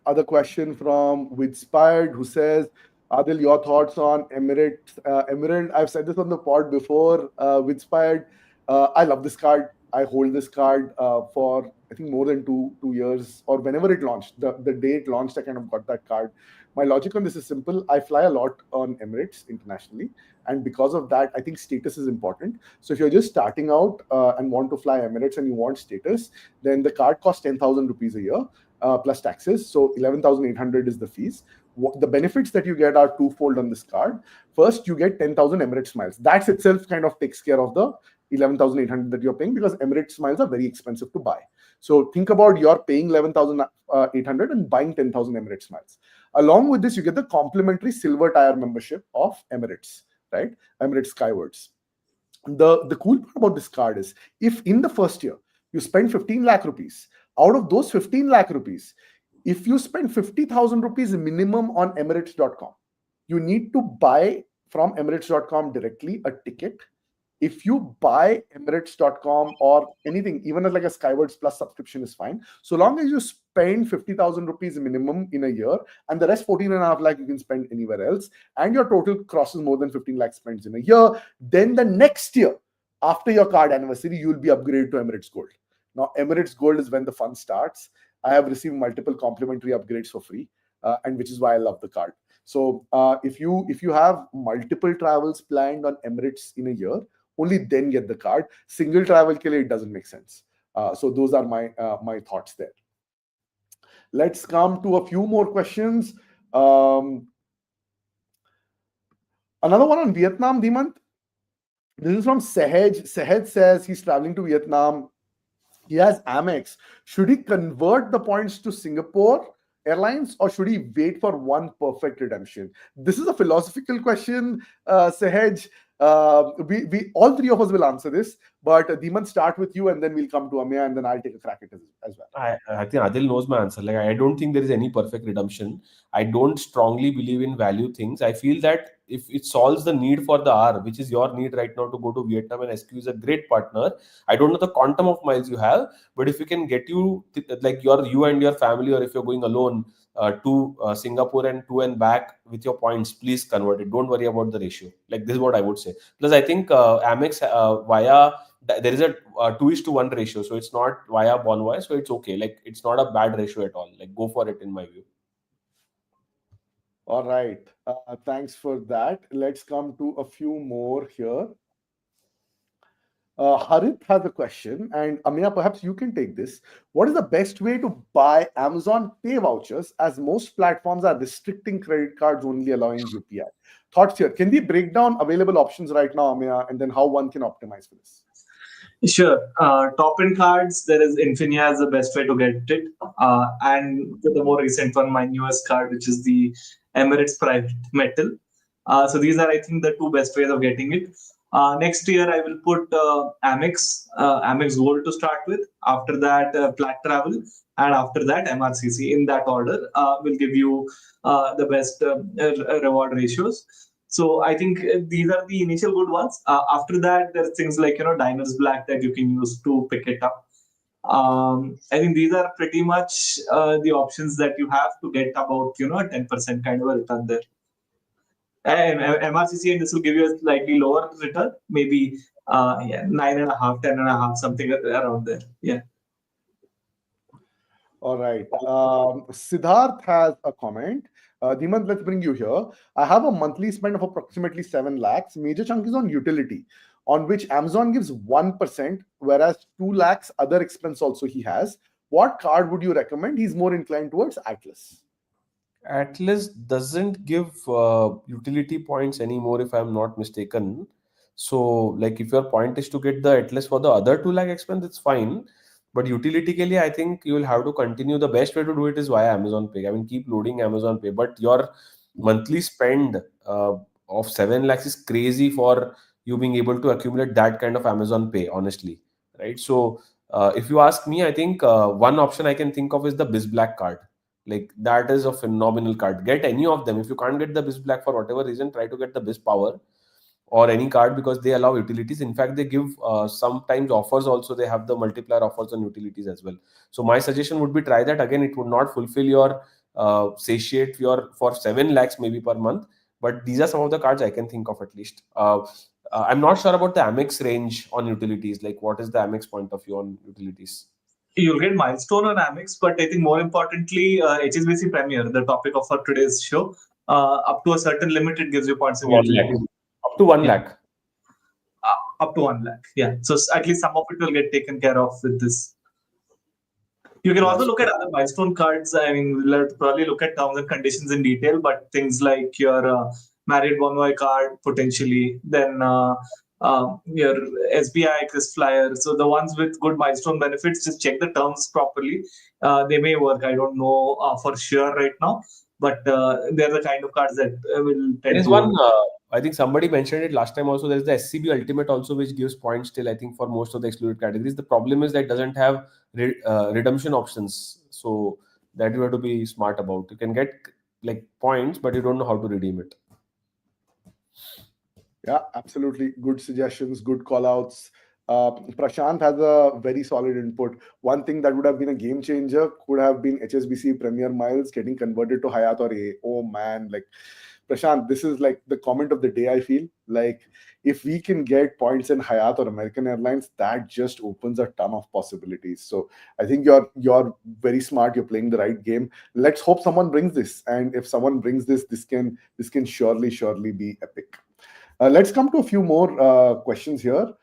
Speaker 2: Other question from Widspired who says, Adil, your thoughts on Emirates? Emirate, I've said this on the pod before. Widspired, I love this card. I hold this card for I think more than two years, or whenever it launched. The day it launched, I kind of got that card. My logic on this is simple. I fly a lot on Emirates internationally, and because of that, I think status is important. So if you're just starting out and want to fly Emirates and you want status, then the card costs 10,000 rupees a year. Plus taxes. So 11,800 is the fees. The benefits that you get are twofold on this card. First, you get 10,000 Emirates miles. That itself kind of takes care of the 11,800 that you're paying because Emirates miles are very expensive to buy. So think about you're paying 11,800 and buying 10,000 Emirates miles. Along with this, you get the complimentary silver tier membership of Emirates, right? Emirates Skywards. The cool part about this card is if in the first year you spend 15 lakh rupees, out of those 15 lakh rupees, if you spend 50,000 rupees minimum on Emirates.com, you need to buy from Emirates.com directly a ticket. If you buy Emirates.com or anything, even as like a Skywards Plus subscription is fine. So long as you spend 50,000 rupees minimum in a year and the rest 14.5 lakh you can spend anywhere else, and your total crosses more than 15 lakh spends in a year, then the next year, after your card anniversary, you will be upgraded to Emirates Gold. Now, Emirates Gold is when the fun starts. I have received multiple complimentary upgrades for free, and which is why I love the card. So if you have multiple travels planned on Emirates in a year, only then get the card. Single travel ke liye, it doesn't make sense. So those are my thoughts there. Let's come to a few more questions. Another one on Vietnam, Dimant. This is from Sehaj. Sehaj says he's traveling to Vietnam. He has Amex. Should he convert the points to Singapore Airlines or should he wait for one perfect redemption? This is a philosophical question, Sehaj. We all three of us will answer this, but Dhiman, start with you and then we'll come to Amya and then I'll take a crack at it as well.
Speaker 3: I think Adil knows my answer. Like, I don't think there is any perfect redemption. I don't strongly believe in value things. I feel that if it solves the need for the hour, which is your need right now to go to Vietnam, and SQ is a great partner. I don't know the quantum of miles you have, but if we can get you like you and your family, or if you're going alone to Singapore and to and back with your points, please convert it. Don't worry about the ratio. Like, this is what I would say. Plus, I think Amex via there is a 2:1 ratio, so it's not via Bonvoy, so it's okay. Like, it's not a bad ratio at all. Like, go for it in my view.
Speaker 2: All right. Thanks for that. Let's come to a few more here. Harit has a question, and Amina, perhaps you can take this. What is the best way to buy Amazon Pay vouchers, as most platforms are restricting credit cards, only allowing UPI? Thoughts here. Can we break down available options right now, Amina, and then how one can optimize for this?
Speaker 4: Sure. Top-end cards, there is Infinia as the best way to get it. And the more recent one, my newest card, which is the Emirates Private Metal. So these are, I think, the two best ways of getting it. Next year, I will put Amex Gold to start with. After that, Plat Travel. And after that, MRCC. In that order, will give you the best reward ratios. So I think these are the initial good ones. After that, there's things like, Diners Black that you can use to pick it up. I think these are pretty much the options that you have to get about, 10% kind of a return there. And MRCC, and this will give you a slightly lower return, maybe 9.5, 10.5, something around there. Yeah.
Speaker 2: All right. Siddharth has a comment. Dimant, let's bring you here. I have a monthly spend of approximately 7 lakhs. Major chunk is on utility, on which Amazon gives 1%, whereas 2 lakhs other expense also he has. What card would you recommend? He's more inclined towards Atlas.
Speaker 3: Atlas doesn't give utility points anymore, if I'm not mistaken. So, like, if your point is to get the Atlas for the other 2 lakh expense, it's fine. But utility, I think you will have to continue. The best way to do it is via Amazon Pay. I mean, keep loading Amazon Pay. But your monthly spend of 7 lakhs is crazy for you being able to accumulate that kind of Amazon Pay, honestly. Right. So, if you ask me, I think one option I can think of is the BizBlack card. Like, that is a phenomenal card. Get any of them. If you can't get the Biz Black for whatever reason, try to get the Biz Power or any card, because they allow utilities. In fact, they give sometimes offers also. They have the multiplier offers on utilities as well. So my suggestion would be try that. Again, it would not fulfill your satiate your for 7 lakhs maybe per month. But these are some of the cards I can think of at least. I'm not sure about the Amex range on utilities. Like, what is the Amex point of view on utilities?
Speaker 4: You'll get milestone on Amex, but I think more importantly, HSBC Premier, the topic of our today's show, up to a certain limit, it gives you points in
Speaker 3: 1
Speaker 4: utility.
Speaker 3: lakh. Up to 1
Speaker 4: Yeah.
Speaker 3: lakh.
Speaker 4: Up to 1 lakh. Yeah. So at least some of it will get taken care of with this. You can also look at other milestone cards. I mean, we'll probably look at terms and conditions in detail, but things like your Marriott Bonvoy card, potentially, then your SBI Chris Flyer. So the ones with good milestone benefits, just check the terms properly. They may work. I don't know for sure right now, but they're the kind of cards that will
Speaker 3: There
Speaker 4: tend
Speaker 3: is
Speaker 4: to
Speaker 3: one,
Speaker 4: work.
Speaker 3: I think somebody mentioned it last time also. There's the SCB Ultimate also, which gives points still, I think, for most of the excluded categories. The problem is that it doesn't have redemption options. So that you have to be smart about. You can get like points, but you don't know how to redeem it.
Speaker 2: Yeah, absolutely. Good suggestions, good call outs. Prashant has a very solid input. One thing that would have been a game changer could have been HSBC Premier Miles getting converted to Hayat or A. Oh man, like Prashant, this is like the comment of the day. I feel like if we can get points in Hayat or American Airlines, that just opens a ton of possibilities. So I think you're very smart. You're playing the right game. Let's hope someone brings this, and if someone brings this, this can surely be epic. Let's come to a few more questions here.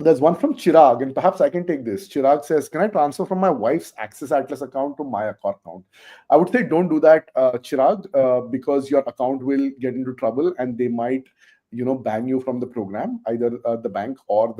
Speaker 2: There's one from Chirag, and perhaps I can take this. Chirag says, "Can I transfer from my wife's Access Atlas account to my account?" I would say don't do that, Chirag, because your account will get into trouble, and they might, ban you from the program, either the bank or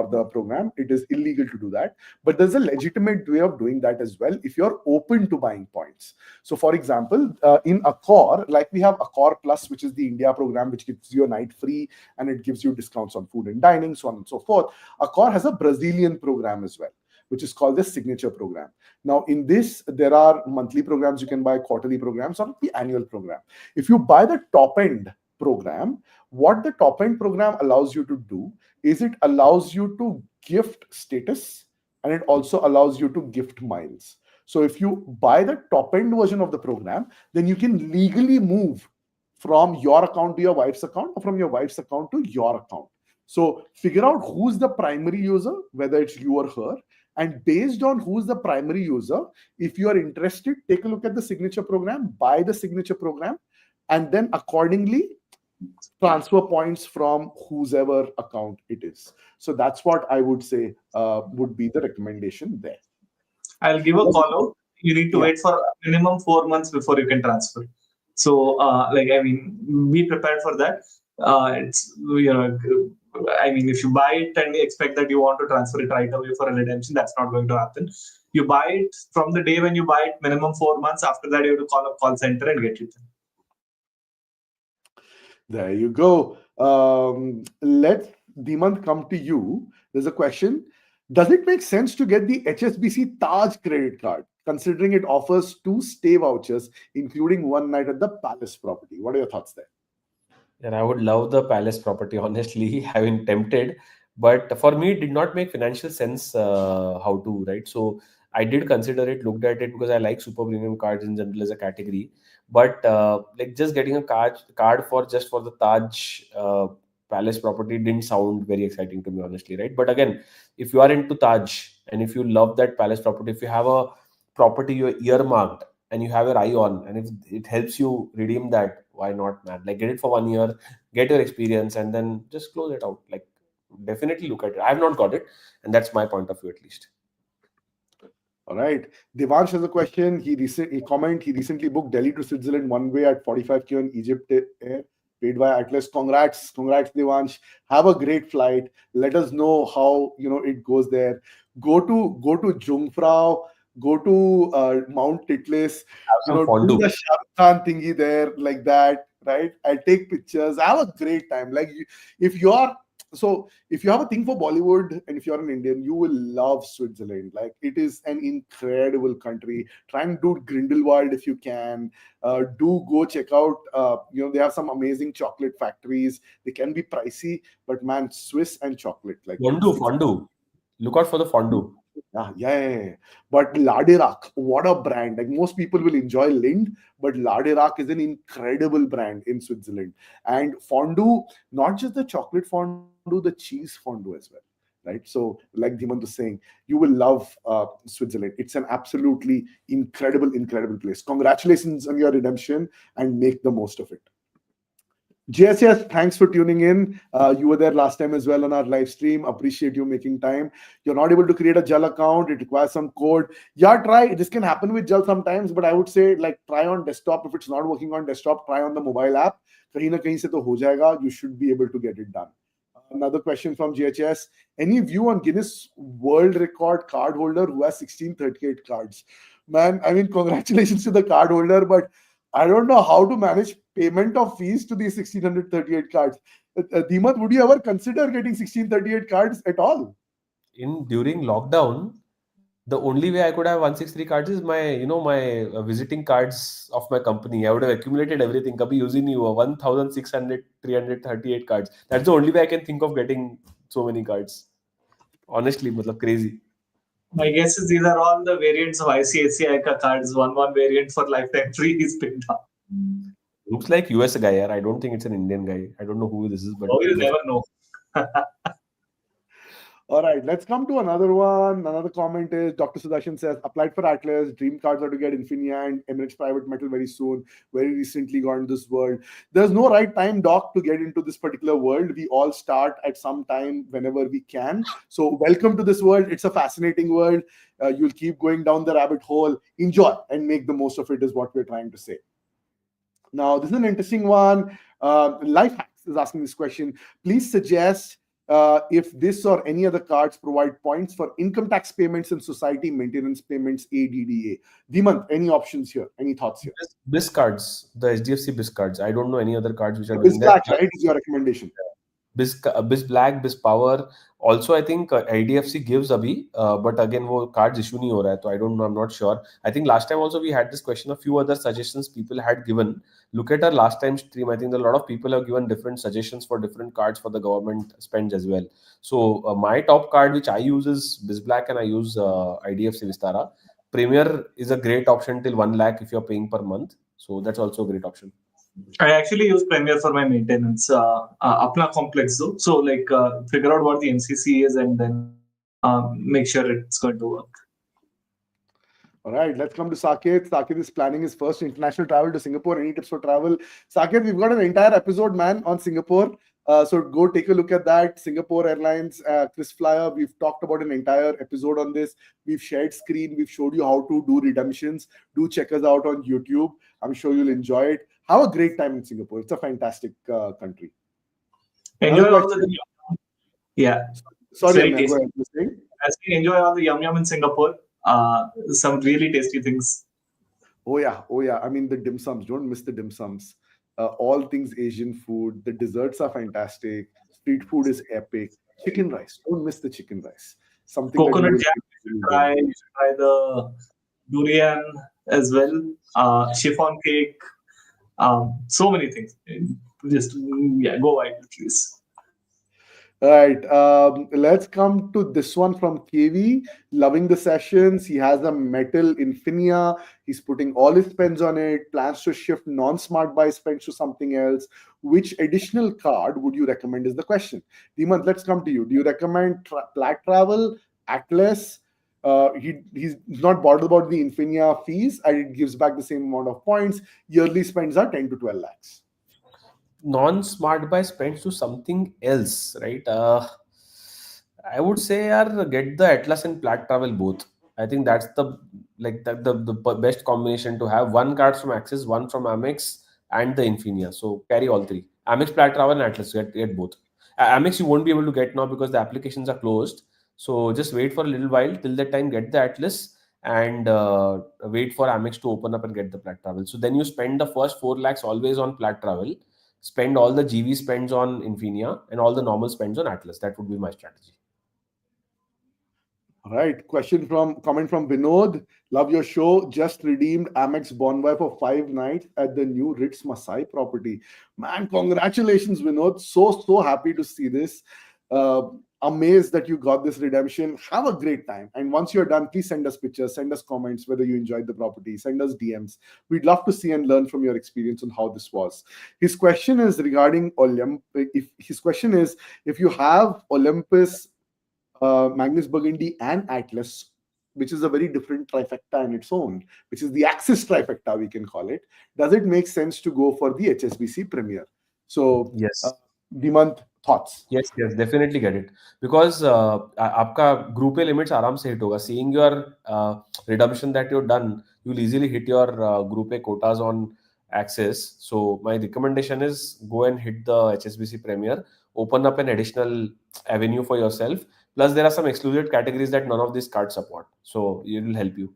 Speaker 2: the program. It is illegal to do that. But there's a legitimate way of doing that as well if you're open to buying points. So, for example, in Accor, like we have Accor Plus, which is the India program, which gives you a night free and it gives you discounts on food and dining, so on and so forth. Accor has a Brazilian program as well, which is called the Signature Program. Now, in this, there are monthly programs you can buy, quarterly programs, or the annual program. If you buy the top end program, what the top end program allows you to do is it allows you to gift status, and it also allows you to gift miles. So if you buy the top end version of the program, then you can legally move from your account to your wife's account, or from your wife's account to your account. So figure out who's the primary user, whether it's you or her, and based on who's the primary user, if you are interested, take a look at the Signature Program, buy the Signature Program, and then accordingly transfer points from whosever account it is. So that's what I would say would be the recommendation there.
Speaker 4: I'll give a call out. You need to wait for minimum 4 months before you can transfer. So, be prepared for that. If you buy it and expect that you want to transfer it right away for a redemption, that's not going to happen. You buy it from the day when you buy it, minimum 4 months. After that, you have to call a call center and get it.
Speaker 2: There you go. Let Dimant come to you. There's a question. Does it make sense to get the HSBC Taj credit card, considering it offers 2 stay vouchers, including 1 night at the Palace property? What are your thoughts there?
Speaker 3: And I would love the Palace property, honestly. I've been tempted, but for me, it did not make financial sense how to, right? So I did consider it, looked at it, because I like super premium cards in general as a category. But like just getting a card for just for the Taj Palace property didn't sound very exciting to me, honestly, right? But again, if you are into Taj and if you love that palace property, if you have a property you're earmarked and you have your eye on, and if it helps you redeem that, why not, man? Like get it for 1 year, get your experience, and then just close it out. Like definitely look at it. I have not got it, and that's my point of view at least.
Speaker 2: All right. Devansh has a question. He recently booked Delhi to Switzerland one way at 45K on Egypt Air, paid by Atlas. Congrats, Devansh. Have a great flight. Let us know how it goes there. Go to Jungfrau. Go to Mount Titlis.
Speaker 3: Have some
Speaker 2: Do
Speaker 3: fondue.
Speaker 2: the Shah Rukh Khan thingy there like that. Right. I take pictures. Have a great time. If you're if you have a thing for Bollywood and if you're an Indian, you will love Switzerland. Like it is an incredible country. Try and do Grindelwald if you can. Do go check out. They have some amazing chocolate factories. They can be pricey, but man, Swiss and chocolate like
Speaker 3: Fondue. Look out for the fondue.
Speaker 2: yeah. But Laderac, what a brand! Like most people will enjoy Lind, but Laderac is an incredible brand in Switzerland. And fondue, not just the chocolate fondue, the cheese fondue as well. Right. So, like Dhimant was saying, you will love Switzerland. It's an absolutely incredible place. Congratulations on your redemption and make the most of it. Yes, thanks for tuning in. You were there last time as well on our live stream. Appreciate you making time. You're not able to create a Jal account. It requires some code. Yeah, try. This can happen with Jal sometimes, but I would say like try on desktop. If it's not working on desktop, try on the mobile app. Kahin na kahin se to ho jayega. You should be able to get it done. Another question from GHS. Any view on Guinness World Record card holder who has 1638 cards? Man, I mean, congratulations to the card holder, but I don't know how to manage payment of fees to these 1638 cards. Deemat, would you ever consider getting 1638 cards at all?
Speaker 3: During lockdown, the only way I could have 163 cards is my visiting cards of my company. I would have accumulated everything. Kabhi using you 1,600, 338 cards. That's the only way I can think of getting so many cards. Honestly, matlab crazy.
Speaker 4: My guess is these are all the variants of ICICI ka cards. One variant for lifetime free is picked up.
Speaker 3: Looks like US guy, yaar. I don't think it's an Indian guy. I don't know who this is, but
Speaker 4: Oh, you never know.
Speaker 2: All right, let's come to another one. Another comment is Dr. Sudarshan says, applied for Atlas, dream cards are to get Infinia and Emirates Private Metal very soon. Very recently got into this world. There's no right time, Doc, to get into this particular world. We all start at some time whenever we can. So welcome to this world. It's a fascinating world. You'll keep going down the rabbit hole. Enjoy and make the most of it is what we're trying to say. Now, this is an interesting one. Life Hacks is asking this question. Please suggest if this or any other cards provide points for income tax payments and society maintenance payments, ADDA. Dhimant, any options here? Any thoughts here?
Speaker 3: BIS cards, the HDFC BIS cards. I don't know any other cards which are
Speaker 2: BIS
Speaker 3: doing
Speaker 2: Black,
Speaker 3: that.
Speaker 2: right, is your recommendation.
Speaker 3: BIS Black, BIS Power. Also, I think IDFC gives abhi, but again, wo cards issue nahi ho raha hai, so I don't know. I'm not sure. I think last time also we had this question. A few other suggestions people had given. Look at our last time stream. I think a lot of people have given different suggestions for different cards for the government spends as well. So my top card which I use is BIS Black and I use IDFC Vistara. Premier is a great option till 1 lakh if you're paying per month. So that's also a great option.
Speaker 4: I actually use Premiere for my maintenance. Apna complex though. So figure out what the MCC is and then make sure it's going to work.
Speaker 2: All right, let's come to Saket. Saket is planning his first international travel to Singapore. Any tips for travel? Saket, we've got an entire episode, man, on Singapore. So go take a look at that. Singapore Airlines, Chris Flyer. We've talked about an entire episode on this. We've shared screen. We've showed you how to do redemptions. Do check us out on YouTube. I'm sure you'll enjoy it. Have a great time in Singapore. It's a fantastic country.
Speaker 4: Enjoy all the
Speaker 2: Sorry,
Speaker 4: very
Speaker 2: go ahead.
Speaker 4: enjoy all the yum in Singapore. Some really tasty things.
Speaker 2: Oh yeah. I mean the dim sums. Don't miss the dim sums. All things Asian food. The desserts are fantastic. Street food is epic. Chicken rice. Don't miss the chicken rice. Something
Speaker 4: coconut jam. Try the durian as well. Chiffon cake. So many things. Just go wild, please.
Speaker 2: All right, let's come to this one from KV. Loving the sessions. He has a metal Infinia. He's putting all his spends on it. Plans to shift non-smart buy spends to something else. Which additional card would you recommend? Is the question. Dimant, let's come to you. Do you recommend Plat Travel, Atlas? He's not bothered about the Infinia fees, and it gives back the same amount of points. Yearly spends are 10 to 12 lakhs.
Speaker 3: Non-smart buy spends to something else, right? I would say, get the Atlas and Plat Travel both. I think that's the best combination to have. One card from Axis, one from Amex, and the Infinia. So carry all three: Amex, Plat Travel, and Atlas. Get both. Amex you won't be able to get now because the applications are closed. So just wait for a little while. Till that time, get the Atlas and wait for Amex to open up and get the Plat Travel. So then you spend the first 4 lakhs always on Plat Travel, spend all the GV spends on Infinia, and all the normal spends on Atlas. That would be my strategy.
Speaker 2: All right. Comment from Vinod. Love your show. Just redeemed Amex Bonvoy for 5 nights at the new Ritz Masai property. Man, congratulations, Vinod. So happy to see this. Amazed that you got this redemption. Have a great time. And once you're done, please send us pictures, send us comments whether you enjoyed the property, send us DMs. We'd love to see and learn from your experience on how this was. His question is regarding Olympic. If you have Olympus, Magnus Burgundy, and Atlas, which is a very different trifecta in its own, which is the Axis trifecta, we can call it. Does it make sense to go for the HSBC Premier? So,
Speaker 3: Yes.
Speaker 2: Dimant, thoughts?
Speaker 3: Yes, definitely get it. Because आपका group A limits आराम से hit होगा. Seeing your redemption that you've done, you'll easily hit your group A quotas on Axis. So my recommendation is go and hit the HSBC Premier, open up an additional avenue for yourself. Plus, there are some exclusive categories that none of these cards support. So it will help you.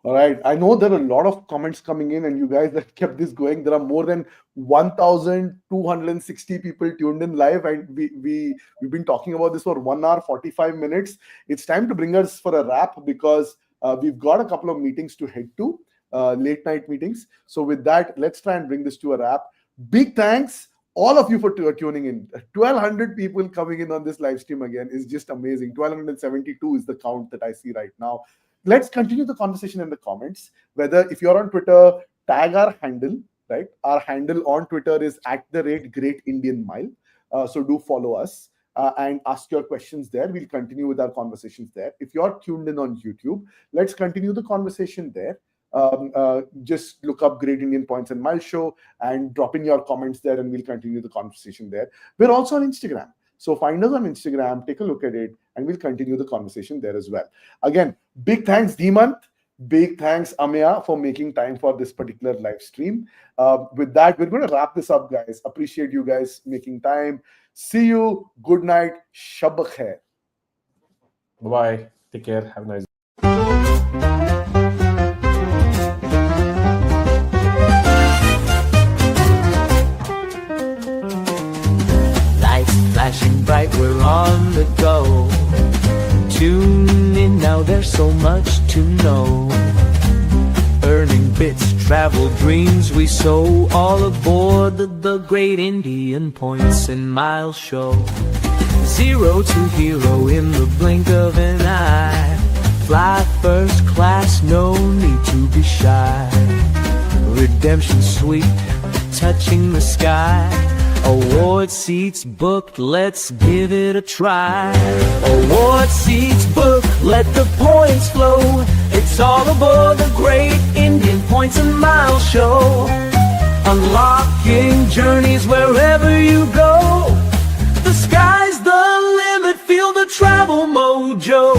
Speaker 2: All right. I know there are a lot of comments coming in, and you guys that kept this going. There are more than 1,260 people tuned in live, and we've been talking about this for 1 hour 45 minutes. It's time to bring us for a wrap because we've got a couple of meetings to head to, late night meetings. So with that, let's try and bring this to a wrap. Big thanks all of you for tuning in. 1,200 people coming in on this live stream again is just amazing. 1,272 is the count that I see right now. Let's continue the conversation in the comments. Whether if you're on Twitter, tag our handle, right? Our handle on Twitter is @GreatIndianMile. So do follow us and ask your questions there. We'll continue with our conversations there. If you're tuned in on YouTube, let's continue the conversation there. Just look up Great Indian Points and Miles Show and drop in your comments there, and we'll continue the conversation there. We're also on Instagram. So find us on Instagram, take a look at it, and we'll continue the conversation there as well. Again, big thanks, Dimant. Big thanks, Amya, for making time for this particular live stream. With that, we're going to wrap this up, guys. Appreciate you guys making time. See you. Good night. Shab khair.
Speaker 3: Bye-bye. Take care. Have a nice day.
Speaker 1: Flashing bright, we're on the go. Tune in now, there's so much to know. Earning bits, travel dreams we sow. All aboard the Great Indian Points and Miles Show. 0 to hero in the blink of an eye. Fly first class, no need to be shy. Redemption sweet, touching the sky. Award seats booked, let's give it a try. Award seats booked, let the points flow. It's all aboard the Great Indian Points and Miles Show. Unlocking journeys wherever you go. The sky's the limit, feel the travel mojo.